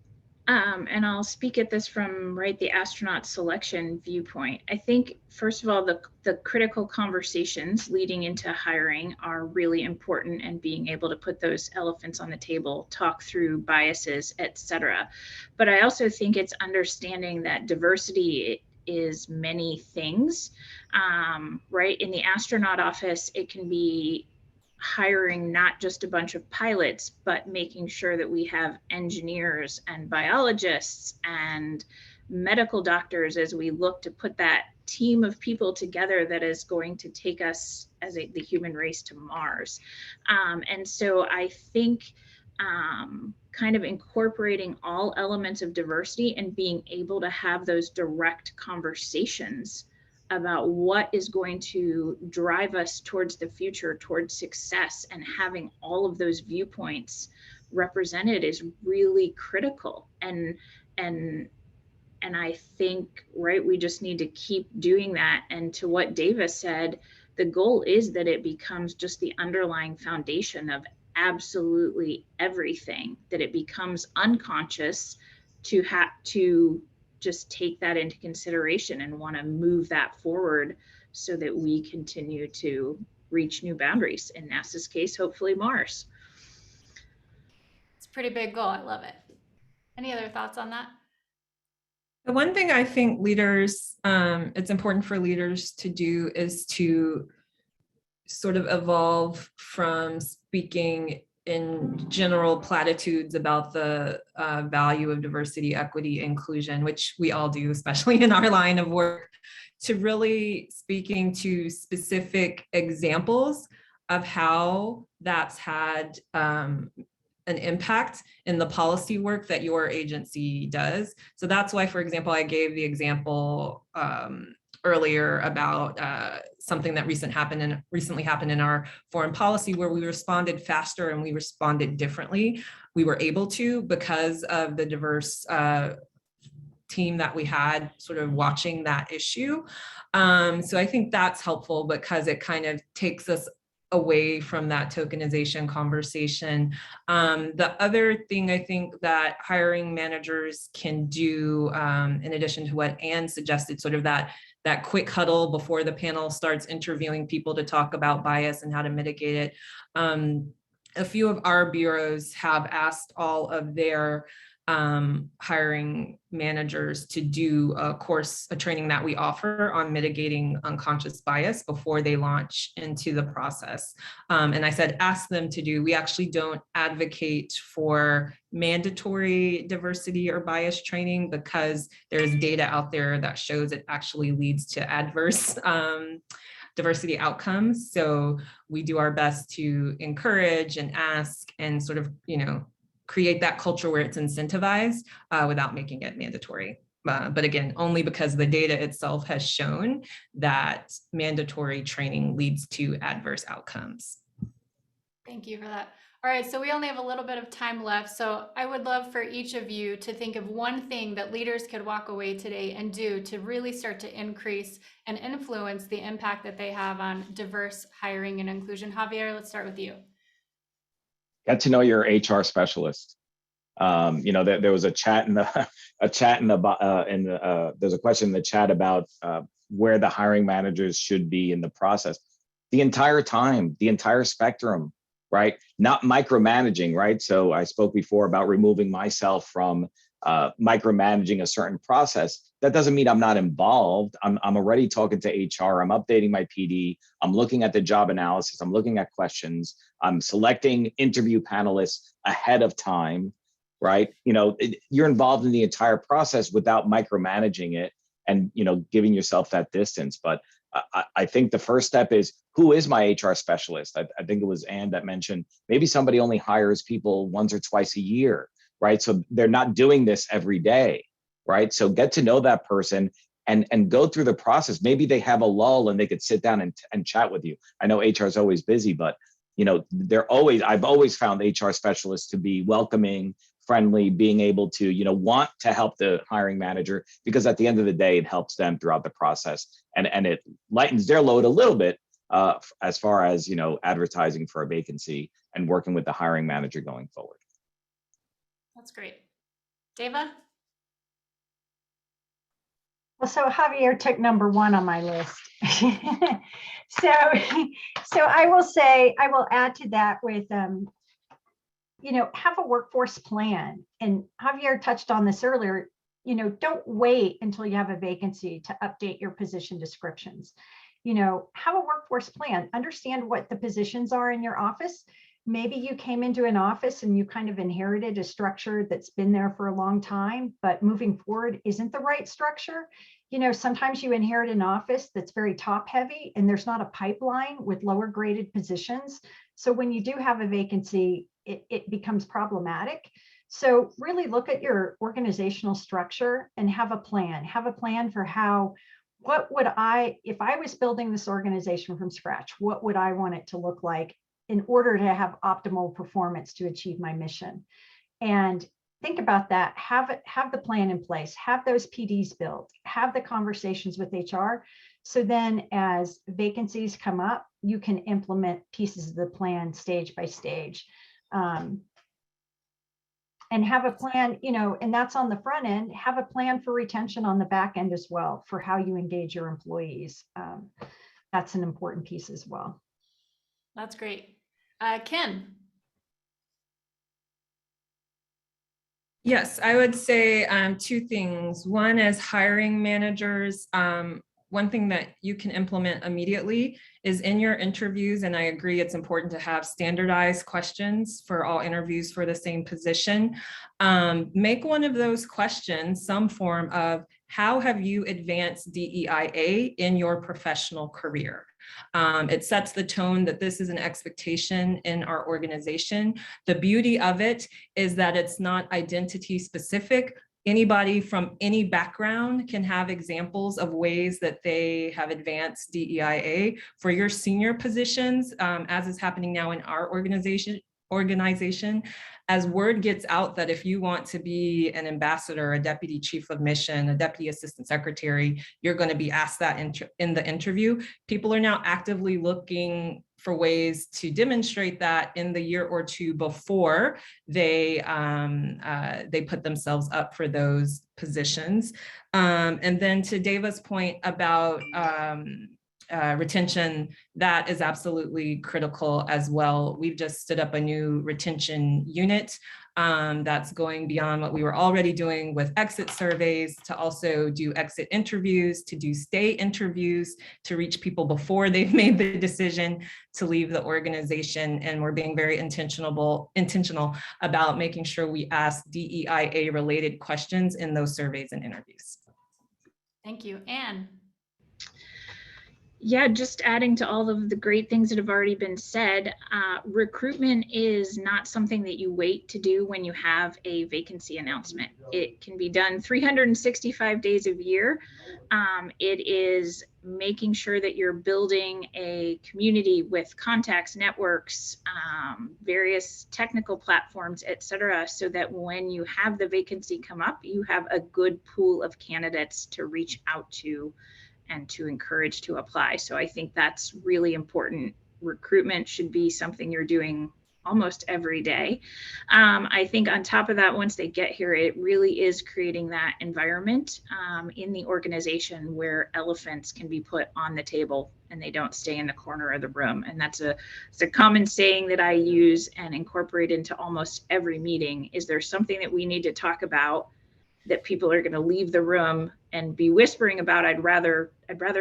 and I'll speak at this from the astronaut selection viewpoint. I think, first of all, the critical conversations leading into hiring are really important, and being able to put those elephants on the table, talk through biases, etc. But I also think it's understanding that diversity is many things, right? In the astronaut office, it can be hiring not just a bunch of pilots, but making sure that we have engineers and biologists and medical doctors as we look to put that team of people together that is going to take us as the human race to Mars. And so I think kind of incorporating all elements of diversity and being able to have those direct conversations about what is going to drive us towards the future, towards success, and having all of those viewpoints represented is really critical. And I think, we just need to keep doing that. And to what Davis said, the goal is that it becomes just the underlying foundation of absolutely everything, that it becomes unconscious to have to just take that into consideration and want to move that forward so that we continue to reach new boundaries. In NASA's case, hopefully Mars. It's a pretty big goal. I love it. Any other thoughts on that? The one thing I think leaders, it's important for leaders to do is to sort of evolve from speaking in general platitudes about the value of diversity, equity, inclusion, which we all do, especially in our line of work, to really speaking to specific examples of how that's had an impact in the policy work that your agency does. So that's why, for example, I gave the example earlier about something that recently happened in our foreign policy, where we responded faster and we responded differently. We were able to because of the diverse team that we had sort of watching that issue. So I think that's helpful because it kind of takes us away from that tokenization conversation. The other thing I think that hiring managers can do, in addition to what Anne suggested, sort of that quick huddle before the panel starts interviewing people to talk about bias and how to mitigate it. A few of our bureaus have asked all of their hiring managers to do a training that we offer on mitigating unconscious bias before they launch into the process. And I said, ask them to do. We actually don't advocate for mandatory diversity or bias training because there's data out there that shows it actually leads to adverse diversity outcomes. So we do our best to encourage and ask and sort of, create that culture where it's incentivized without making it mandatory. But again, only because the data itself has shown that mandatory training leads to adverse outcomes. Thank you for that. All right, so we only have a little bit of time left. So I would love for each of you to think of one thing that leaders could walk away today and do to really start to increase and influence the impact that they have on diverse hiring and inclusion. Javier, let's start with you. Get to know your HR specialist. There was a chat there's a question in the chat about where the hiring managers should be in the process. The entire time, the entire spectrum, right? Not micromanaging, right? So I spoke before about removing myself from micromanaging a certain process. That doesn't mean I'm not involved. I'm already talking to HR. I'm updating my PD. I'm looking at the job analysis. I'm looking at questions. I'm selecting interview panelists ahead of time, right? You're involved in the entire process without micromanaging it and, giving yourself that distance. But I think the first step is, who is my HR specialist? I think it was Anne that mentioned maybe somebody only hires people once or twice a year, right? So they're not doing this every day, right? So get to know that person and go through the process. Maybe they have a lull and they could sit down and chat with you. I know HR is always busy, but I've always found HR specialists to be welcoming, friendly, being able to, want to help the hiring manager, because at the end of the day, it helps them throughout the process and it lightens their load a little bit as far as, advertising for a vacancy and working with the hiring manager going forward. That's great. Deva? Well, so Javier took number one on my list. So I will add to that with, have a workforce plan. And Javier touched on this earlier, don't wait until you have a vacancy to update your position descriptions. Have a workforce plan, understand what the positions are in your office. Maybe you came into an office and you kind of inherited a structure that's been there for a long time, but moving forward isn't the right structure. Sometimes you inherit an office that's very top heavy and there's not a pipeline with lower graded positions. So when you do have a vacancy, it becomes problematic. So really look at your organizational structure and have a plan. Have a plan for if I was building this organization from scratch, what would I want it to look like in order to have optimal performance to achieve my mission? And think about that. Have the plan in place, have those PDs built, have the conversations with HR. So then as vacancies come up, you can implement pieces of the plan stage by stage. And have a plan, and that's on the front end. Have a plan for retention on the back end as well, for how you engage your employees. That's an important piece as well. That's great. Kim? Yes, I would say two things. One is hiring managers one thing that you can implement immediately is in your interviews, and I agree it's important to have standardized questions for all interviews for the same position. Make one of those questions some form of, how have you advanced DEIA in your professional career? It sets the tone that this is an expectation in our organization. The beauty of it is that it's not identity specific. Anybody from any background can have examples of ways that they have advanced DEIA. For your senior positions, as is happening now in our organization, as word gets out that if you want to be an ambassador, a deputy chief of mission, a deputy assistant secretary, you're going to be asked that in the interview. People are now actively looking for ways to demonstrate that in the year or two before they put themselves up for those positions. And then to Deva's point about retention, that is absolutely critical as well. We've just stood up a new retention unit that's going beyond what we were already doing with exit surveys, to also do exit interviews, to do stay interviews, to reach people before they've made the decision to leave the organization. And we're being very intentional about making sure we ask DEIA related questions in those surveys and interviews. Thank you. Anne. Yeah, just adding to all of the great things that have already been said, recruitment is not something that you wait to do when you have a vacancy announcement. It can be done 365 days a year. It is making sure that you're building a community with contacts, networks, various technical platforms, et cetera, so that when you have the vacancy come up, you have a good pool of candidates to reach out to and to encourage to apply. So I think that's really important. Recruitment should be something you're doing almost every day. I think on top of that, once they get here, it really is creating that environment in the organization where elephants can be put on the table and they don't stay in the corner of the room. And it's a common saying that I use and incorporate into almost every meeting. Is there something that we need to talk about that people are going to leave the room and be whispering about? I'd rather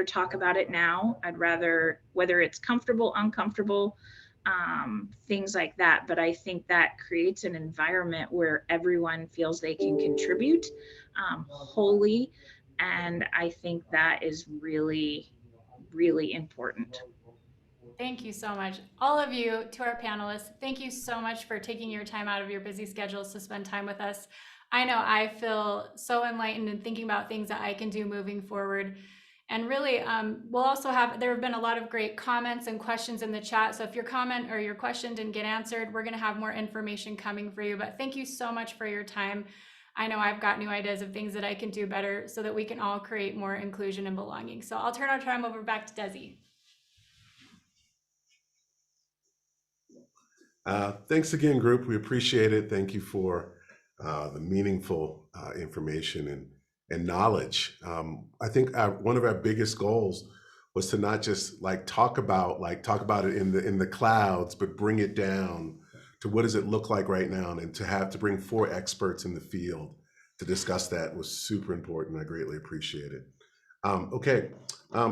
talk about it now. I'd rather, whether it's comfortable, uncomfortable, things like that. But I think that creates an environment where everyone feels they can contribute wholly. And I think that is really, really important. Thank you so much. All of you, to our panelists, thank you so much for taking your time out of your busy schedules to spend time with us. I know I feel so enlightened and thinking about things that I can do moving forward. And really, we'll also there have been a lot of great comments and questions in the chat. So if your comment or your question didn't get answered, we're going to have more information coming for you. But thank you so much for your time. I know I've got new ideas of things that I can do better so that we can all create more inclusion and belonging. So I'll turn our time over back to Desi. Thanks again, group. We appreciate it. Thank you for the meaningful information and knowledge. I think one of our biggest goals was to not just talk about it in the clouds, but bring it down to what does it look like right now, and to bring 4 experts in the field to discuss that was super important. I greatly appreciate it. Okay,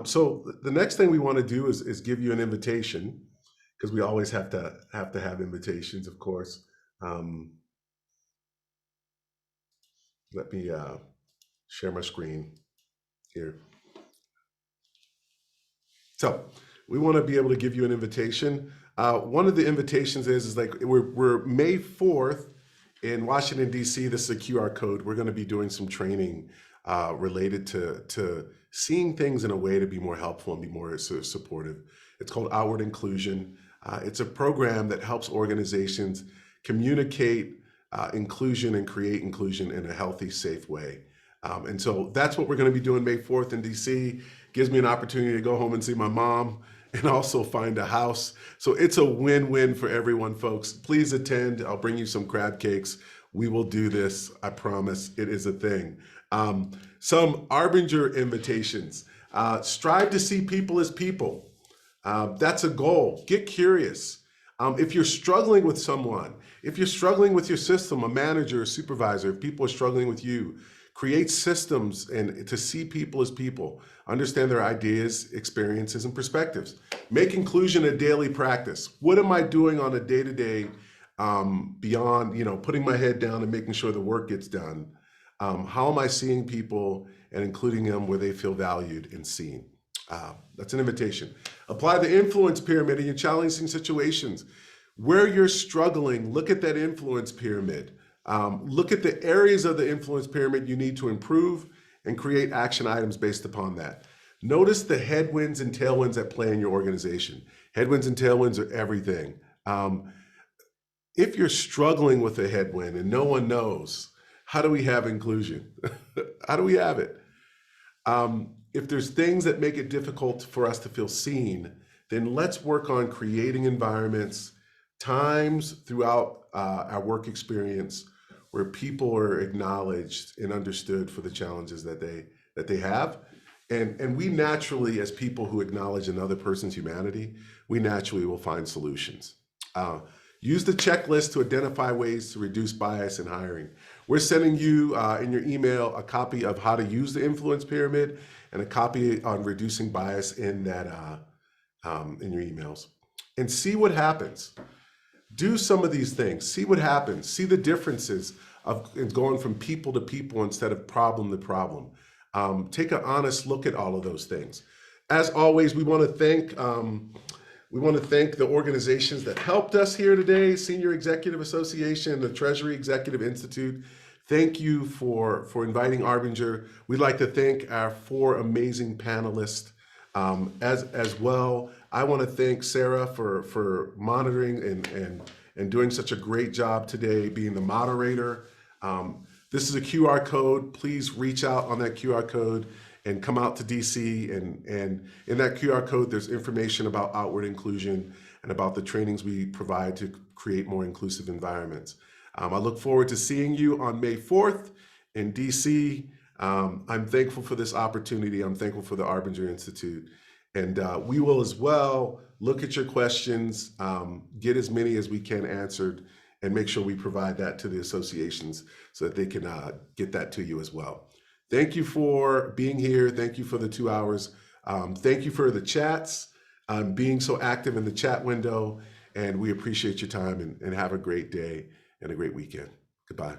so the next thing we want to do is give you an invitation, because we always have to have invitations, of course. Let me share my screen here. So we want to be able to give you an invitation. One of the invitations is we're May 4th in Washington, D.C. This is a QR code. We're going to be doing some training related to seeing things in a way to be more helpful and be more supportive. It's called Outward Inclusion. It's a program that helps organizations communicate inclusion and create inclusion in a healthy, safe way. And so that's what we're going to be doing May 4th in DC. Gives me an opportunity to go home and see my mom and also find a house. So it's a win-win for everyone, folks. Please attend. I'll bring you some crab cakes. We will do this. I promise. It is a thing. Some Arbinger invitations. Strive to see people as people. That's a goal. Get curious. If you're struggling with someone, if you're struggling with your system, a manager, a supervisor, if people are struggling with you, Create systems and to see people as people, understand their ideas, experiences, and perspectives. Make inclusion a daily practice. What am I doing on a day-to-day beyond, putting my head down and making sure the work gets done? How am I seeing people and including them where they feel valued and seen? That's an invitation. Apply the influence pyramid in your challenging situations. Where you're struggling, look at that influence pyramid. Look at the areas of the influence pyramid you need to improve and create action items based upon that. Notice the headwinds and tailwinds at play in your organization. Headwinds and tailwinds are everything. If you're struggling with a headwind and no one knows, how do we have inclusion? How do we have it? If there's things that make it difficult for us to feel seen, then let's work on creating environments, times throughout our work experience where people are acknowledged and understood for the challenges that they have. And we naturally, as people who acknowledge another person's humanity, we naturally will find solutions. Use the checklist to identify ways to reduce bias in hiring. We're sending you in your email a copy of how to use the influence pyramid and a copy on reducing bias in that in your emails. And see what happens. Do some of these things. See what happens. See the differences of going from people to people instead of problem to problem. Take an honest look at all of those things. As always, we want to thank the organizations that helped us here today: Senior Executive Association, the Treasury Executive Institute. Thank you for inviting Arbinger. We'd like to thank our 4 amazing panelists as well. I want to thank Sarah for monitoring and doing such a great job today, being the moderator. This is a QR code. Please reach out on that QR code and come out to DC. And in that QR code, there's information about outward inclusion and about the trainings we provide to create more inclusive environments. I look forward to seeing you on May 4th in DC. I'm thankful for this opportunity. I'm thankful for the Arbinger Institute. And we will as well look at your questions, get as many as we can answered, and make sure we provide that to the associations so that they can get that to you as well. Thank you for being here. Thank you for the 2 hours. Thank you for the chats, being so active in the chat window. And we appreciate your time and have a great day and a great weekend. Goodbye.